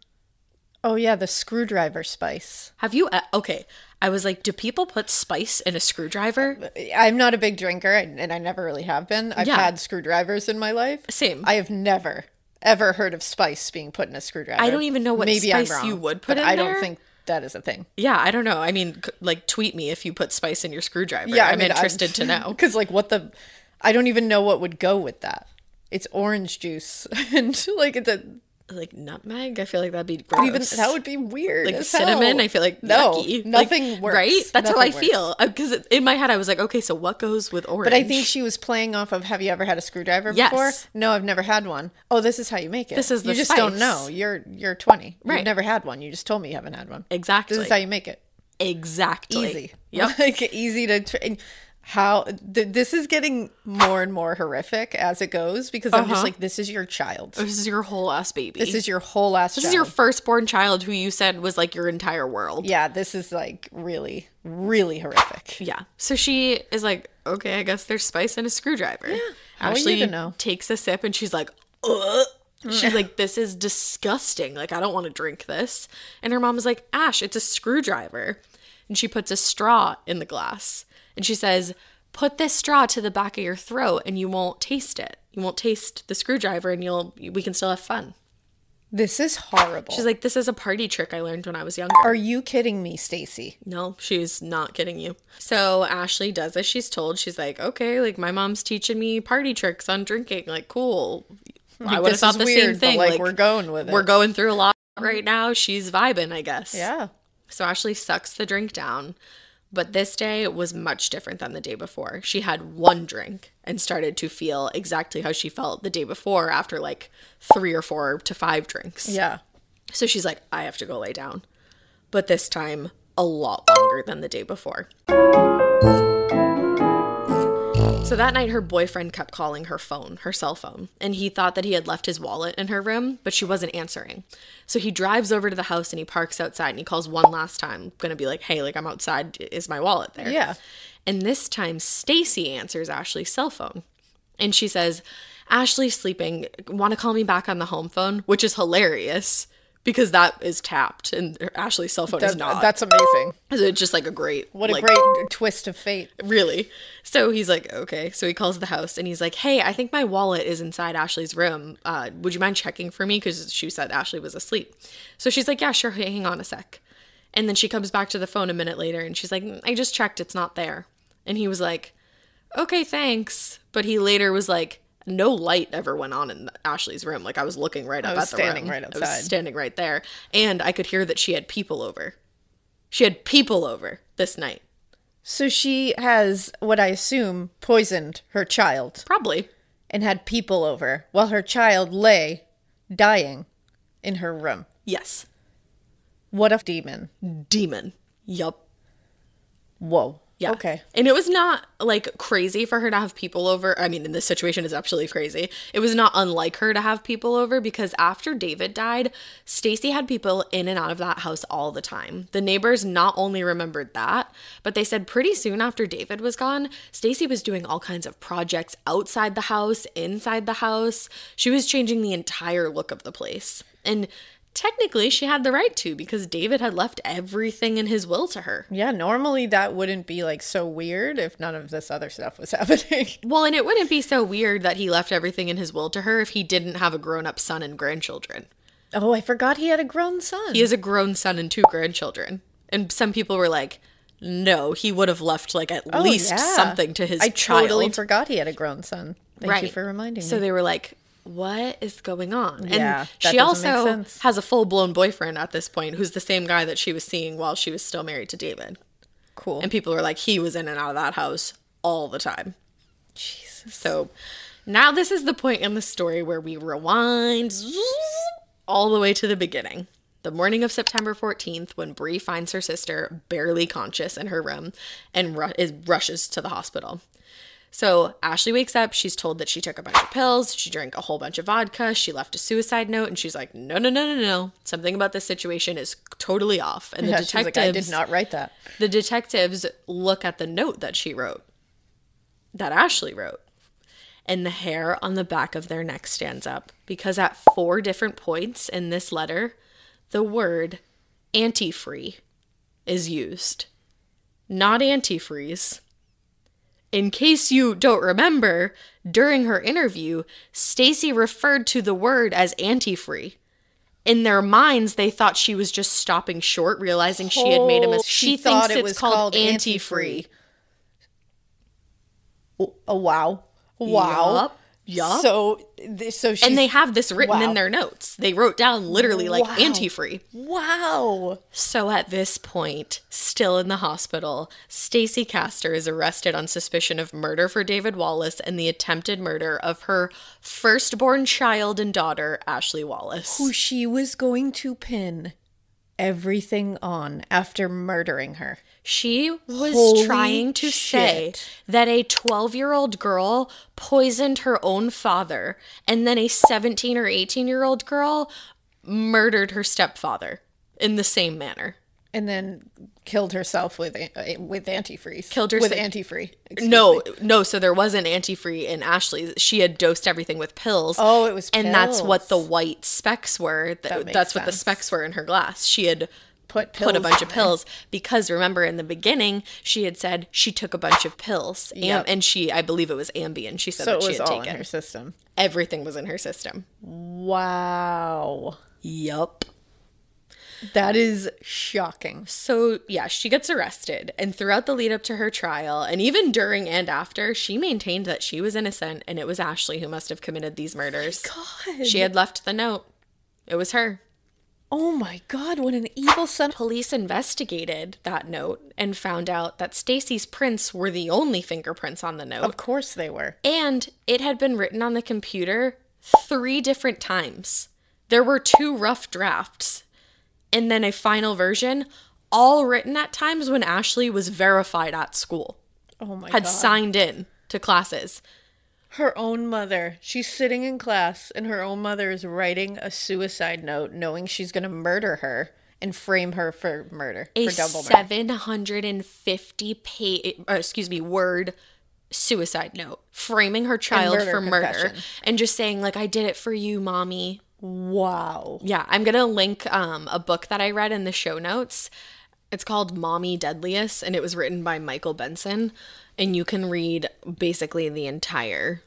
Speaker 1: Oh, yeah, the screwdriver spice.
Speaker 5: Have you... okay, I was like, do people put spice in a screwdriver?
Speaker 1: I'm not a big drinker, and I never really have been. I've had screwdrivers in my life.
Speaker 5: Same.
Speaker 1: I have never, ever heard of spice being put in a screwdriver.
Speaker 5: I don't even know what
Speaker 1: Maybe
Speaker 5: spice
Speaker 1: I'm wrong,
Speaker 5: you would put
Speaker 1: but
Speaker 5: in
Speaker 1: I
Speaker 5: there.
Speaker 1: don't think that is a thing.
Speaker 5: Yeah, I don't know. I mean, like, tweet me if you put spice in your screwdriver.
Speaker 1: Yeah,
Speaker 5: I'm interested to know.
Speaker 1: Because, like, I don't even know what would go with that. It's orange juice. And, like, it's a...
Speaker 5: Like nutmeg? I feel like that'd be gross.
Speaker 1: Even that would be weird.
Speaker 5: Like
Speaker 1: as
Speaker 5: cinnamon?
Speaker 1: hell.
Speaker 5: I feel like
Speaker 1: no,
Speaker 5: yucky.
Speaker 1: Nothing
Speaker 5: like,
Speaker 1: works.
Speaker 5: Right? That's
Speaker 1: nothing
Speaker 5: how I
Speaker 1: works.
Speaker 5: feel. Because in my head, I was like, okay, so what goes with orange?
Speaker 1: But I think she was playing off of, have you ever had a screwdriver before?
Speaker 5: Yes.
Speaker 1: No, I've never had one. Oh, this is how you make it.
Speaker 5: This is the
Speaker 1: You just
Speaker 5: spice.
Speaker 1: don't know. You're 20.
Speaker 5: Right.
Speaker 1: You've never had one. You just told me you haven't had one.
Speaker 5: Exactly.
Speaker 1: This is how you make it.
Speaker 5: Exactly.
Speaker 1: Easy.
Speaker 5: Yep.
Speaker 1: Like, easy to... This is getting more and more horrific as it goes, because I'm just like, this is your child.
Speaker 5: This is your whole ass baby.
Speaker 1: This is your whole ass
Speaker 5: This is your firstborn child who you said was like your entire world.
Speaker 1: Yeah, this is like really, really horrific.
Speaker 5: Yeah. So she is like, okay, I guess there's spice in a screwdriver.
Speaker 1: Yeah. How
Speaker 5: Ashley
Speaker 1: are you to know?
Speaker 5: Takes a sip and she's like, ugh. She's like, this is disgusting. Like, I don't want to drink this. And her mom is like, Ash, it's a screwdriver. And she puts a straw in the glass. And she says, put this straw to the back of your throat and you won't taste it. You won't taste the screwdriver and we can still have fun.
Speaker 1: This is horrible.
Speaker 5: She's like, this is a party trick I learned when I was younger.
Speaker 1: Are you kidding me, Stacey?
Speaker 5: No, she's not kidding you. So Ashley does as she's told. She's like, okay, like my mom's teaching me party tricks on drinking. Like, cool. I would have thought the same thing.
Speaker 1: Like, we're going with it.
Speaker 5: We're going through a lot right now. She's vibing, I guess.
Speaker 1: Yeah.
Speaker 5: So Ashley sucks the drink down. But this day was much different than the day before. She had one drink and started to feel exactly how she felt the day before after like 3 or 4 to 5 drinks.
Speaker 1: Yeah.
Speaker 5: So she's like, I have to go lay down. But this time, a lot longer than the day before. So that night, her boyfriend kept calling her phone, her cell phone, and he thought that he had left his wallet in her room, but she wasn't answering. So he drives over to the house and he parks outside and he calls one last time, gonna be like, hey, like I'm outside, is my wallet there?
Speaker 1: Yeah.
Speaker 5: And this time, Stacey answers Ashley's cell phone. And she says, Ashley's sleeping, want to call me back on the home phone? Which is hilarious. Because that is tapped and Ashley's cell phone is not.
Speaker 1: That's amazing.
Speaker 5: It's just like a great...
Speaker 1: What a great twist of fate.
Speaker 5: Really. So he's like, okay. So he calls the house and he's like, hey, I think my wallet is inside Ashley's room. Would you mind checking for me? Because she said Ashley was asleep. So she's like, yeah, sure. Hang on a sec. And then she comes back to the phone a minute later and she's like, I just checked. It's not there. And he was like, okay, thanks. But he later was like, no light ever went on in Ashley's room. Like I was looking right up at the room.
Speaker 1: Standing right outside.
Speaker 5: I was standing right there. And I could hear that she had people over. She had people over this night.
Speaker 1: So she has, what I assume, poisoned her child.
Speaker 5: Probably.
Speaker 1: And had people over while her child lay dying in her room.
Speaker 5: Yes.
Speaker 1: What a demon.
Speaker 5: Demon. Yup.
Speaker 1: Whoa.
Speaker 5: Yeah.
Speaker 1: Okay.
Speaker 5: And it was not like crazy for her to have people over. I mean, in this situation is absolutely crazy. It was not unlike her to have people over because after David died, Stacey had people in and out of that house all the time. The neighbors not only remembered that, but they said pretty soon after David was gone, Stacey was doing all kinds of projects outside the house, inside the house. She was changing the entire look of the place. And technically, she had the right to because David had left everything in his will to her.
Speaker 1: Yeah, normally that wouldn't be like so weird if none of this other stuff was happening.
Speaker 5: Well, and it wouldn't be so weird that he left everything in his will to her if he didn't have a grown-up son and grandchildren.
Speaker 1: Oh, I forgot he had a grown son.
Speaker 5: He has a grown son and 2 grandchildren. And some people were like, no, he would have left like at least something to his child.
Speaker 1: I totally forgot he had a grown son. Thank you for reminding me.
Speaker 5: So they were like, what is going on?
Speaker 1: Yeah,
Speaker 5: and she also has a full-blown boyfriend at this point who's the same guy that she was seeing while she was still married to David.
Speaker 1: Cool.
Speaker 5: And people were like, he was in and out of that house all the time.
Speaker 1: Jesus.
Speaker 5: So now this is the point in the story where we rewind all the way to the beginning. The morning of September 14th, when Bree finds her sister barely conscious in her room and rushes to the hospital. So Ashley wakes up, she's told that she took a bunch of pills, she drank a whole bunch of vodka, she left a suicide note, and she's like, no. Something about this situation is totally off. And the detectives...
Speaker 1: She's like, I did not write that.
Speaker 5: The detectives look at the note that she wrote, that Ashley wrote, and the hair on the back of their neck stands up, because at 4 different points in this letter, the word antifreeze is used. Not antifreeze. In case you don't remember, during her interview, Stacey referred to the word as antifreeze. In their minds, they thought she was just stopping short, realizing she had made a mistake. She thinks it's called antifreeze.
Speaker 1: Oh, wow. Wow.
Speaker 5: Yup.
Speaker 1: So she's...
Speaker 5: And they have this written in their notes. They wrote down literally like antifreeze.
Speaker 1: Wow.
Speaker 5: So at this point, still in the hospital, Stacey Castor is arrested on suspicion of murder for David Wallace and the attempted murder of her firstborn child and daughter, Ashley Wallace.
Speaker 1: Who she was going to pin everything on after murdering her.
Speaker 5: She was trying to say that a 12-year-old girl poisoned her own father, and then a 17 or 18-year-old girl murdered her stepfather in the same manner.
Speaker 1: And then killed herself with antifreeze.
Speaker 5: Killed herself
Speaker 1: with antifreeze.
Speaker 5: No. So there wasn't antifreeze in Ashley's. She had dosed everything with pills.
Speaker 1: Oh, it was pills.
Speaker 5: And that's what the white specks were. That's what the specks were in her glass. She had put a bunch of pills because, remember, in the beginning she had said she took a bunch of pills.
Speaker 1: Yep.
Speaker 5: And I believe it was Ambien. She said that she had taken. So it was all in
Speaker 1: her system.
Speaker 5: Everything was in her system.
Speaker 1: Wow.
Speaker 5: Yup.
Speaker 1: That is shocking.
Speaker 5: So, yeah, she gets arrested. And throughout the lead up to her trial, and even during and after, she maintained that she was innocent and it was Ashley who must have committed these murders.
Speaker 1: Oh my God.
Speaker 5: She had left the note. It was her.
Speaker 1: Oh my God, what an evil son.
Speaker 5: Police investigated that note and found out that Stacey's prints were the only fingerprints on the note.
Speaker 1: Of course they were.
Speaker 5: And it had been written on the computer 3 different times. There were 2 rough drafts. And then a final version, all written at times when Ashley was verified at school.
Speaker 1: Oh my God.
Speaker 5: Had signed in to classes.
Speaker 1: Her own mother. She's sitting in class and her own mother is writing a suicide note knowing she's going to murder her and frame her for murder.
Speaker 5: A
Speaker 1: for double murder.
Speaker 5: 750 word suicide note. Framing her child for murder. And just saying, like, I did it for you, mommy.
Speaker 1: Wow.
Speaker 5: Yeah, I'm going to link a book that I read in the show notes. It's called Mommy Deadliest, and it was written by Michael Benson. And you can read basically the entire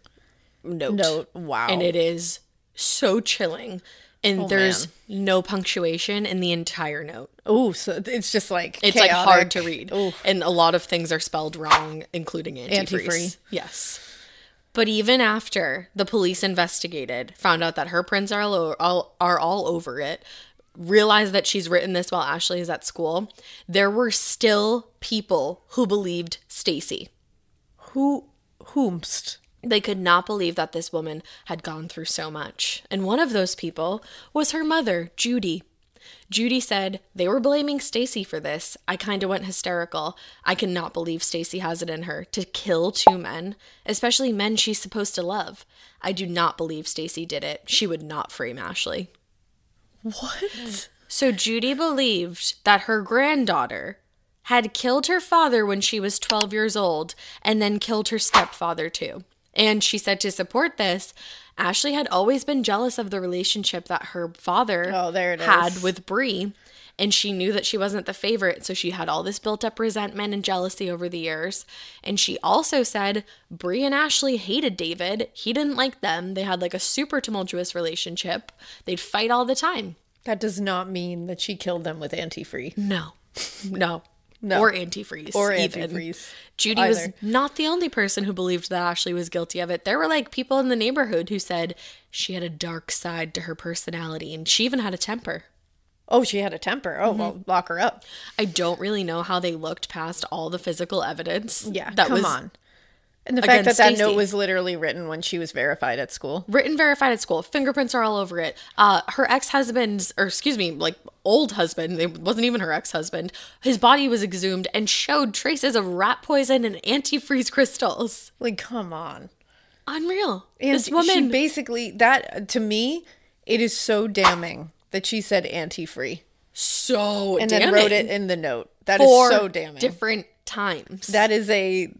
Speaker 5: note.
Speaker 1: Wow.
Speaker 5: And it is so chilling. And there's no punctuation in the entire note.
Speaker 1: Oh, so it's just like
Speaker 5: it's
Speaker 1: chaotic.
Speaker 5: like hard to read.
Speaker 1: Ooh.
Speaker 5: And a lot of things are spelled wrong, including antifreeze. Yes. But even after the police investigated, found out that her prints are all over it, realized that she's written this while Ashley is at school, there were still people who believed Stacey.
Speaker 1: Whomst?
Speaker 5: They could not believe that this woman had gone through so much. And one of those people was her mother, Judy. Judy said, they were blaming Stacey for this. I kind of went hysterical. I cannot believe Stacey has it in her to kill 2 men, especially men she's supposed to love. I do not believe Stacey did it. She would not frame Ashley.
Speaker 1: What?
Speaker 5: So Judy believed that her granddaughter had killed her father when she was 12 years old and then killed her stepfather too. And she said to support this, Ashley had always been jealous of the relationship that her father had with Bree, and she knew that she wasn't the favorite, so she had all this built-up resentment and jealousy over the years. And she also said Bree and Ashley hated David. He didn't like them. They had like a super tumultuous relationship. They'd fight all the time.
Speaker 1: That does not mean that she killed them with antifreeze.
Speaker 5: No. Or antifreeze.
Speaker 1: Antifreeze.
Speaker 5: Judy was not the only person who believed that Ashley was guilty of it. There were like people in the neighborhood who said she had a dark side to her personality, and she even had a temper.
Speaker 1: Oh, she had a temper. Oh, well, lock her up.
Speaker 5: I don't really know how they looked past all the physical evidence.
Speaker 1: Yeah, come on. And the fact that that note was literally written when she was verified at school.
Speaker 5: Verified at school. Fingerprints are all over it. Her ex-husband's, or excuse me, like old husband, it wasn't even her ex-husband, his body was exhumed and showed traces of rat poison and antifreeze crystals.
Speaker 1: Like, come on.
Speaker 5: Unreal.
Speaker 1: And
Speaker 5: this woman...
Speaker 1: she basically, that, to me, it is so damning that she said antifreeze.
Speaker 5: So
Speaker 1: and
Speaker 5: damning.
Speaker 1: And then wrote it in the note. That is so damning.
Speaker 5: Different times.
Speaker 1: That is a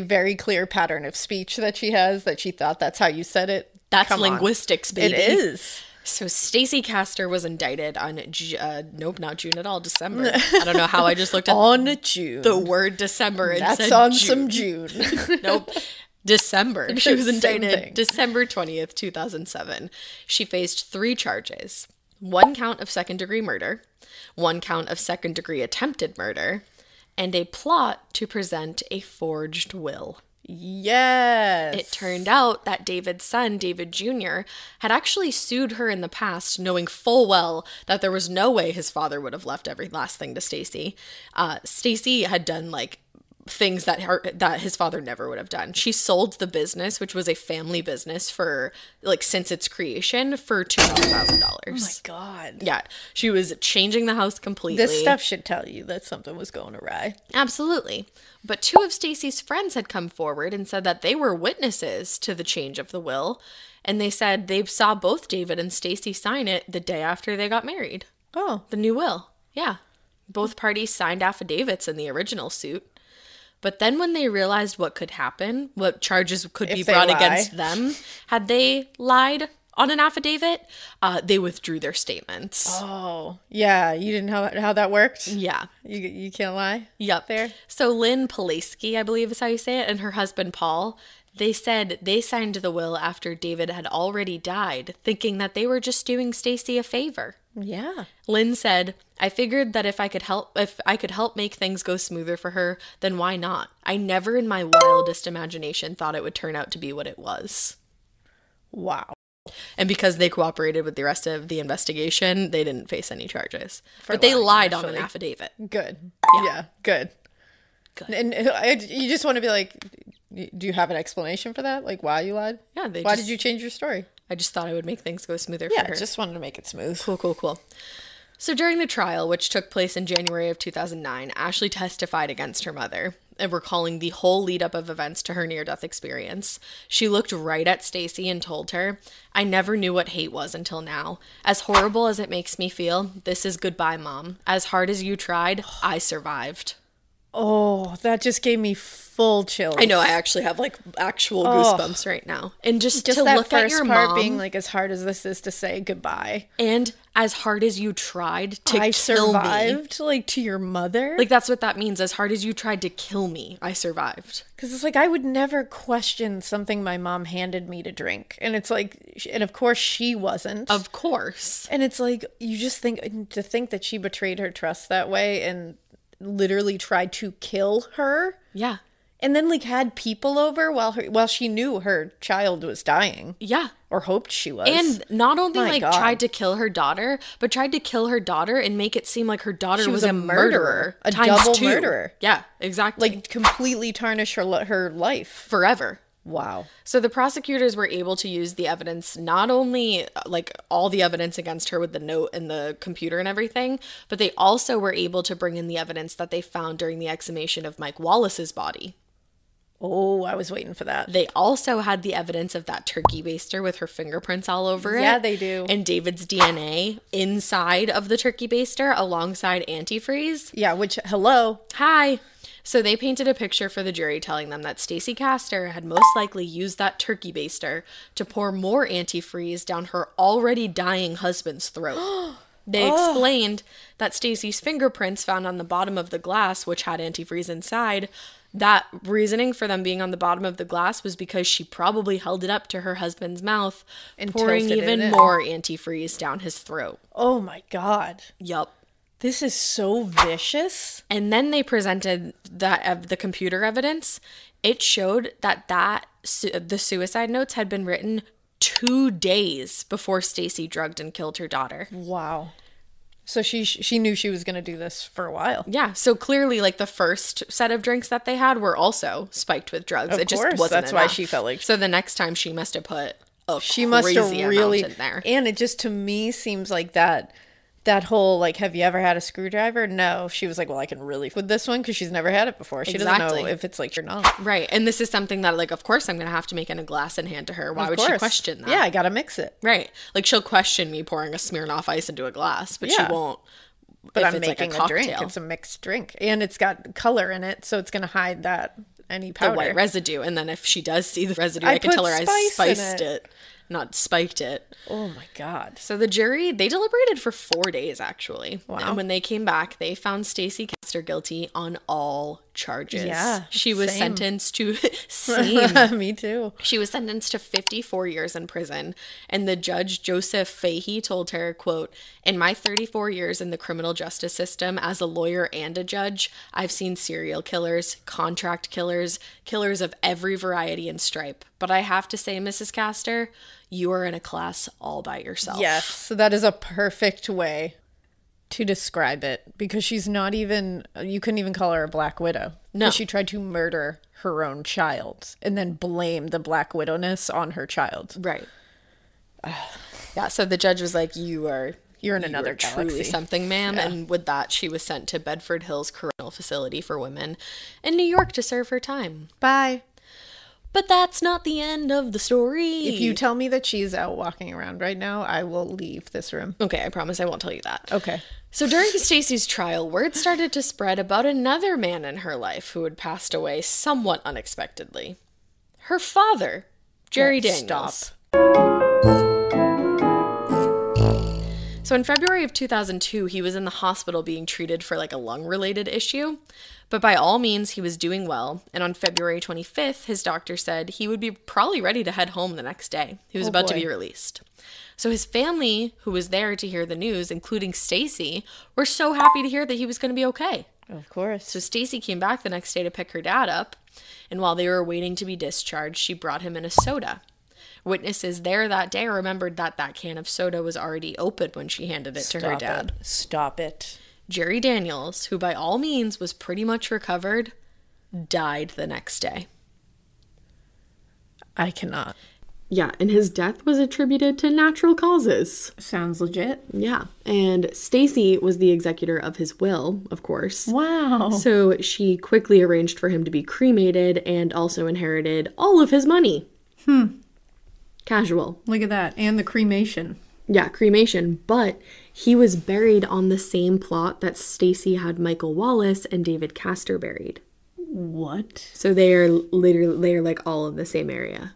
Speaker 1: very clear pattern of speech that she has, that she thought that's how you said it.
Speaker 5: That's linguistics, baby.
Speaker 1: It is.
Speaker 5: So Stacey Castor was indicted on nope, not June at all, December. I don't know how I just looked at
Speaker 1: on June.
Speaker 5: The word December and
Speaker 1: that's
Speaker 5: said
Speaker 1: on
Speaker 5: June.
Speaker 1: Some June.
Speaker 5: Nope. December. She was indicted December 20th, 2007. She faced 3 charges. 1 count of second-degree murder, 1 count of second-degree attempted murder, and a plot to present a forged will.
Speaker 1: Yes.
Speaker 5: It turned out that David's son, David Jr., had actually sued her in the past, knowing full well that there was no way his father would have left every last thing to Stacey. Stacey had done like things that his father never would have done. She sold the business, which was a family business, for like since its creation, for $200,000.
Speaker 1: Oh my God.
Speaker 5: Yeah, she was changing the house completely.
Speaker 1: This stuff should tell you that something was going awry.
Speaker 5: Absolutely. But 2 of Stacey's friends had come forward and said that they were witnesses to the change of the will, and they said they saw both David and Stacey sign it the day after they got married.
Speaker 1: Oh,
Speaker 5: The new will. Yeah. Both parties signed affidavits in the original suit. But then when they realized what could happen, what charges could be brought against them, had they lied on an affidavit, they withdrew their statements.
Speaker 1: Oh, yeah. You didn't know how that worked?
Speaker 5: Yeah.
Speaker 1: You can't lie?
Speaker 5: Yep.
Speaker 1: There?
Speaker 5: So Lynn Pulaski, I believe is how you say it, and her husband Paul, they said they signed the will after David had already died, thinking that they were just doing Stacey a favor.
Speaker 1: Yeah.
Speaker 5: Lynn said, I figured that if I could help make things go smoother for her, then why not? I never in my wildest imagination thought it would turn out to be what it was.
Speaker 1: Wow.
Speaker 5: And because they cooperated with the rest of the investigation, they didn't face any charges. But they lied on an affidavit.
Speaker 1: Good. Yeah, good. And you just want to be like, do you have an explanation for that? Like why you lied?
Speaker 5: Yeah.
Speaker 1: Why did you change your story?
Speaker 5: I just thought I would make things go smoother for her.
Speaker 1: Yeah, just wanted to make it smooth.
Speaker 5: Cool. So during the trial, which took place in January of 2009, Ashley testified against her mother, recalling the whole lead up of events to her near-death experience. She looked right at Stacey and told her, I never knew what hate was until now. As horrible as it makes me feel, this is goodbye, Mom. As hard as you tried, I survived.
Speaker 1: Oh, that just gave me full chills.
Speaker 5: I know, I actually have like actual goosebumps right now. And just to
Speaker 1: that
Speaker 5: look at your
Speaker 1: part
Speaker 5: mom
Speaker 1: being like, as hard as this is to say goodbye,
Speaker 5: and as hard as you tried to
Speaker 1: I
Speaker 5: kill
Speaker 1: survived,
Speaker 5: me.
Speaker 1: like to your mother.
Speaker 5: Like that's what that means. As hard as you tried to kill me, I survived.
Speaker 1: Because it's like I would never question something my mom handed me to drink, and it's like, and of course she wasn't.
Speaker 5: Of course.
Speaker 1: And it's like you just think that she betrayed her trust that way and literally tried to kill her.
Speaker 5: Yeah.
Speaker 1: And then like had people over while she knew her child was dying.
Speaker 5: Yeah.
Speaker 1: Or hoped she was.
Speaker 5: And not only tried to kill her daughter, but tried to kill her daughter and make it seem like her daughter was a murderer.
Speaker 1: A double murderer.
Speaker 5: Yeah, exactly.
Speaker 1: Like completely tarnish her life.
Speaker 5: Forever.
Speaker 1: Wow.
Speaker 5: So the prosecutors were able to use the evidence, not only like all the evidence against her with the note and the computer and everything, but they also were able to bring in the evidence that they found during the exhumation of Mike Wallace's body.
Speaker 1: Oh, I was waiting for that.
Speaker 5: They also had the evidence of that turkey baster with her fingerprints all over it.
Speaker 1: Yeah, they do.
Speaker 5: And David's DNA inside of the turkey baster alongside antifreeze.
Speaker 1: Yeah, which, hello.
Speaker 5: Hi. So they painted a picture for the jury telling them that Stacey Castor had most likely used that turkey baster to pour more antifreeze down her already dying husband's throat. They explained that Stacey's fingerprints found on the bottom of the glass, which had antifreeze inside, that reasoning for them being on the bottom of the glass was because she probably held it up to her husband's mouth, and pouring even more antifreeze down his throat.
Speaker 1: Oh my God.
Speaker 5: Yup.
Speaker 1: This is so vicious.
Speaker 5: And then they presented the computer evidence. It showed that the suicide notes had been written 2 days before Stacey drugged and killed her daughter.
Speaker 1: Wow. So she knew she was going to do this for a while.
Speaker 5: Yeah. So clearly, like the first set of drinks that they had were also spiked with drugs.
Speaker 1: Of
Speaker 5: it just
Speaker 1: course,
Speaker 5: wasn't
Speaker 1: that's
Speaker 5: enough.
Speaker 1: why she felt like.
Speaker 5: So the next time she must have put
Speaker 1: she must have really
Speaker 5: in there.
Speaker 1: And it just to me seems like that whole like, have you ever had a screwdriver? No. She was like, well, I can really with this one because she's never had it before. She doesn't know if it's like or not.
Speaker 5: Right. And this is something that like, of course, I'm going to have to make in a glass and hand to her. Why would she question that?
Speaker 1: Yeah, I got to mix it.
Speaker 5: Right. Like she'll question me pouring a Smirnoff Ice into a glass, but she won't.
Speaker 1: But I'm making a drink. It's a mixed drink. And it's got color in it, so it's going to hide that any powder.
Speaker 5: The white residue. And then if she does see the residue, I can tell her I spiced it. Not spiked it.
Speaker 1: Oh my God.
Speaker 5: So the jury, they deliberated for 4 days, actually.
Speaker 1: Wow.
Speaker 5: And when they came back, they found Stacey Castor guilty on all charges.
Speaker 1: Yeah.
Speaker 5: She was sentenced to...
Speaker 1: Me too.
Speaker 5: She was sentenced to 54 years in prison. And the judge, Joseph Fahey, told her, quote, in my 34 years in the criminal justice system as a lawyer and a judge, I've seen serial killers, contract killers, killers of every variety and stripe. But I have to say, Mrs. Castor, you are in a class all by yourself.
Speaker 1: Yes. So that is a perfect way to describe it, because she's not even, you couldn't even call her a Black Widow.
Speaker 5: No.
Speaker 1: She tried to murder her own child and then blame the Black Widowness on her child.
Speaker 5: Right. Yeah, so the judge was like, you're
Speaker 1: in another galaxy.
Speaker 5: Truly something, ma'am. Yeah. And with that, she was sent to Bedford Hills Correctional Facility for Women in New York to serve her time.
Speaker 1: Bye.
Speaker 5: But that's not the end of the story.
Speaker 1: If you tell me that she's out walking around right now, I will leave this room.
Speaker 5: Okay, I promise I won't tell you that.
Speaker 1: Okay.
Speaker 5: So during Stacey's trial, word started to spread about another man in her life who had passed away somewhat unexpectedly. Her father, Jerry Daniels. So in February of 2002, he was in the hospital being treated for like a lung-related issue. But by all means, he was doing well. And on February 25th, his doctor said he would be probably ready to head home the next day. He was about to be released. So his family, who was there to hear the news, including Stacey, were so happy to hear that he was going to be okay.
Speaker 1: Of course.
Speaker 5: So Stacey came back the next day to pick her dad up. And while they were waiting to be discharged, she brought him in a soda. Witnesses there that day remembered that that can of soda was already open when she handed it to her dad.
Speaker 1: Stop it.
Speaker 5: Jerry Daniels, who by all means was pretty much recovered, died the next day.
Speaker 1: I cannot.
Speaker 5: Yeah, and his death was attributed to natural causes.
Speaker 1: Sounds legit.
Speaker 5: Yeah, and Stacey was the executor of his will, of course.
Speaker 1: Wow.
Speaker 5: So she quickly arranged for him to be cremated and also inherited all of his money. Casual.
Speaker 1: Look at that. And the cremation.
Speaker 5: Yeah, cremation. But he was buried on the same plot that Stacey had Michael Wallace and David Castor buried.
Speaker 1: What?
Speaker 5: So they're like all in the same area.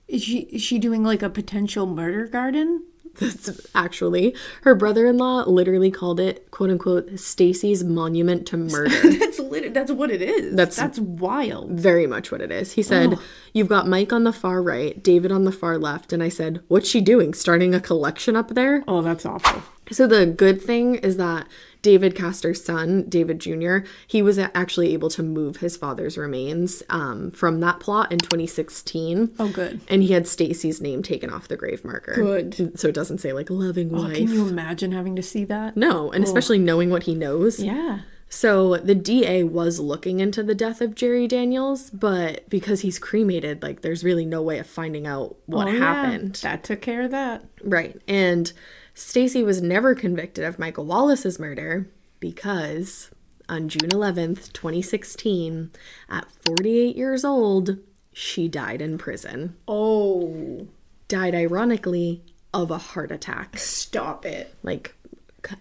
Speaker 1: Is she doing like a potential murder garden?
Speaker 5: That's actually, her brother-in-law literally called it, quote unquote, Stacey's monument to murder.
Speaker 1: That's what it is. That's wild.
Speaker 5: Very much what it is. He said, you've got Mike on the far right, David on the far left. And I said, what's she doing? Starting a collection up there?
Speaker 1: Oh, that's awful.
Speaker 5: So the good thing is that David Castor's son, David Jr., he was actually able to move his father's remains from that plot in 2016.
Speaker 1: Oh, good.
Speaker 5: And he had Stacey's name taken off the grave marker.
Speaker 1: Good.
Speaker 5: So it doesn't say, like, loving wife.
Speaker 1: Can you imagine having to see that?
Speaker 5: No, and especially knowing what he knows.
Speaker 1: Yeah.
Speaker 5: So the DA was looking into the death of Jerry Daniels, but because he's cremated, like, there's really no way of finding out what happened.
Speaker 1: That took care of that.
Speaker 5: Right. And Stacey was never convicted of Michael Wallace's murder because on June 11th, 2016, at 48 years old, she died in prison.
Speaker 1: Oh.
Speaker 5: Died, ironically, of a heart attack.
Speaker 1: Stop it.
Speaker 5: Like,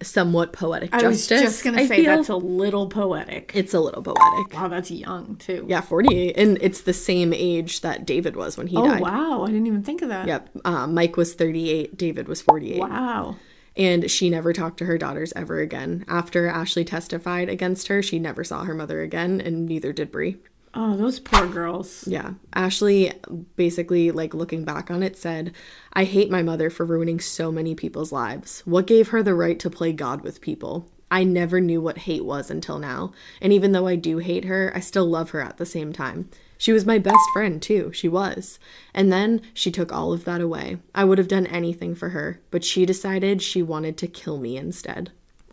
Speaker 5: somewhat poetic justice.
Speaker 1: I was just going to say that's a little poetic.
Speaker 5: It's a little poetic.
Speaker 1: Wow, that's young, too.
Speaker 5: Yeah, 48. And it's the same age that David was when he died.
Speaker 1: Oh, wow. I didn't even think of that.
Speaker 5: Yep. Mike was 38. David was 48.
Speaker 1: Wow.
Speaker 5: And she never talked to her daughters ever again. After Ashley testified against her, she never saw her mother again, and neither did Bree.
Speaker 1: Oh, those poor girls.
Speaker 5: Yeah. Ashley, basically, like, looking back on it, said, I hate my mother for ruining so many people's lives. What gave her the right to play God with people? I never knew what hate was until now. And even though I do hate her, I still love her at the same time. She was my best friend, too. She was. And then she took all of that away. I would have done anything for her, but she decided she wanted to kill me instead.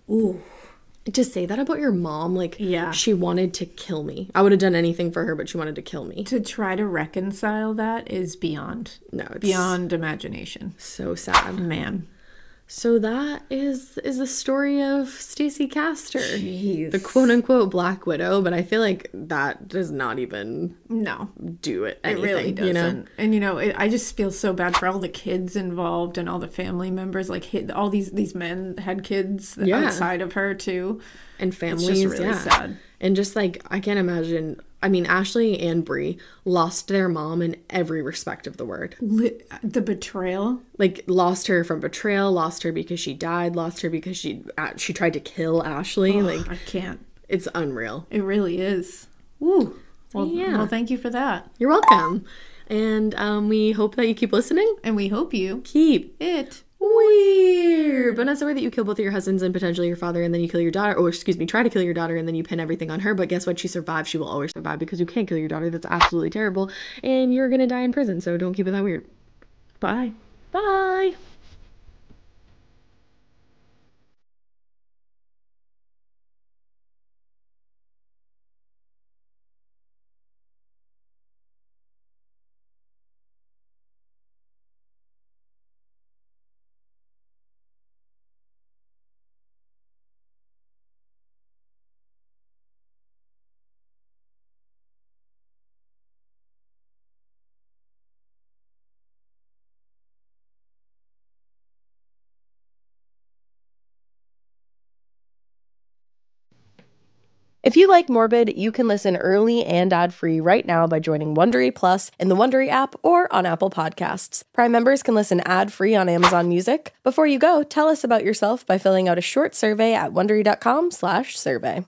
Speaker 1: Ooh.
Speaker 5: To say that about your mom, like,
Speaker 1: yeah,
Speaker 5: she wanted to kill me. I would have done anything for her, but she wanted to kill me.
Speaker 1: To try to reconcile that is beyond imagination.
Speaker 5: So sad.
Speaker 1: Man.
Speaker 5: So that is the story of Stacey Castor.
Speaker 1: Jeez.
Speaker 5: The quote-unquote Black Widow, but I feel like that does not even do it anything.
Speaker 1: It really doesn't.
Speaker 5: You know?
Speaker 1: And, I just feel so bad for all the kids involved and all the family members. Like, all these men had kids outside of her, too.
Speaker 5: And families,
Speaker 1: it's just really sad.
Speaker 5: And just, like, I can't imagine... I mean, Ashley and Bree lost their mom in every respect of the word.
Speaker 1: The betrayal?
Speaker 5: Like, lost her from betrayal, lost her because she died, lost her because she tried to kill Ashley.
Speaker 1: I can't.
Speaker 5: It's unreal.
Speaker 1: It really is. Woo. Well, thank you for that.
Speaker 5: You're welcome. And we hope that you keep listening.
Speaker 1: And we hope you
Speaker 5: keep
Speaker 1: it
Speaker 5: weird. But not so way that you kill both of your husbands and potentially your father and then you kill your daughter. Or, try to kill your daughter and then you pin everything on her. But guess what? She survived. She will always survive because you can't kill your daughter. That's absolutely terrible. And you're going to die in prison. So don't keep it that weird. Bye. Bye.
Speaker 10: If you like Morbid, you can listen early and ad-free right now by joining Wondery Plus in the Wondery app or on Apple Podcasts. Prime members can listen ad-free on Amazon Music. Before you go, tell us about yourself by filling out a short survey at Wondery.com/survey.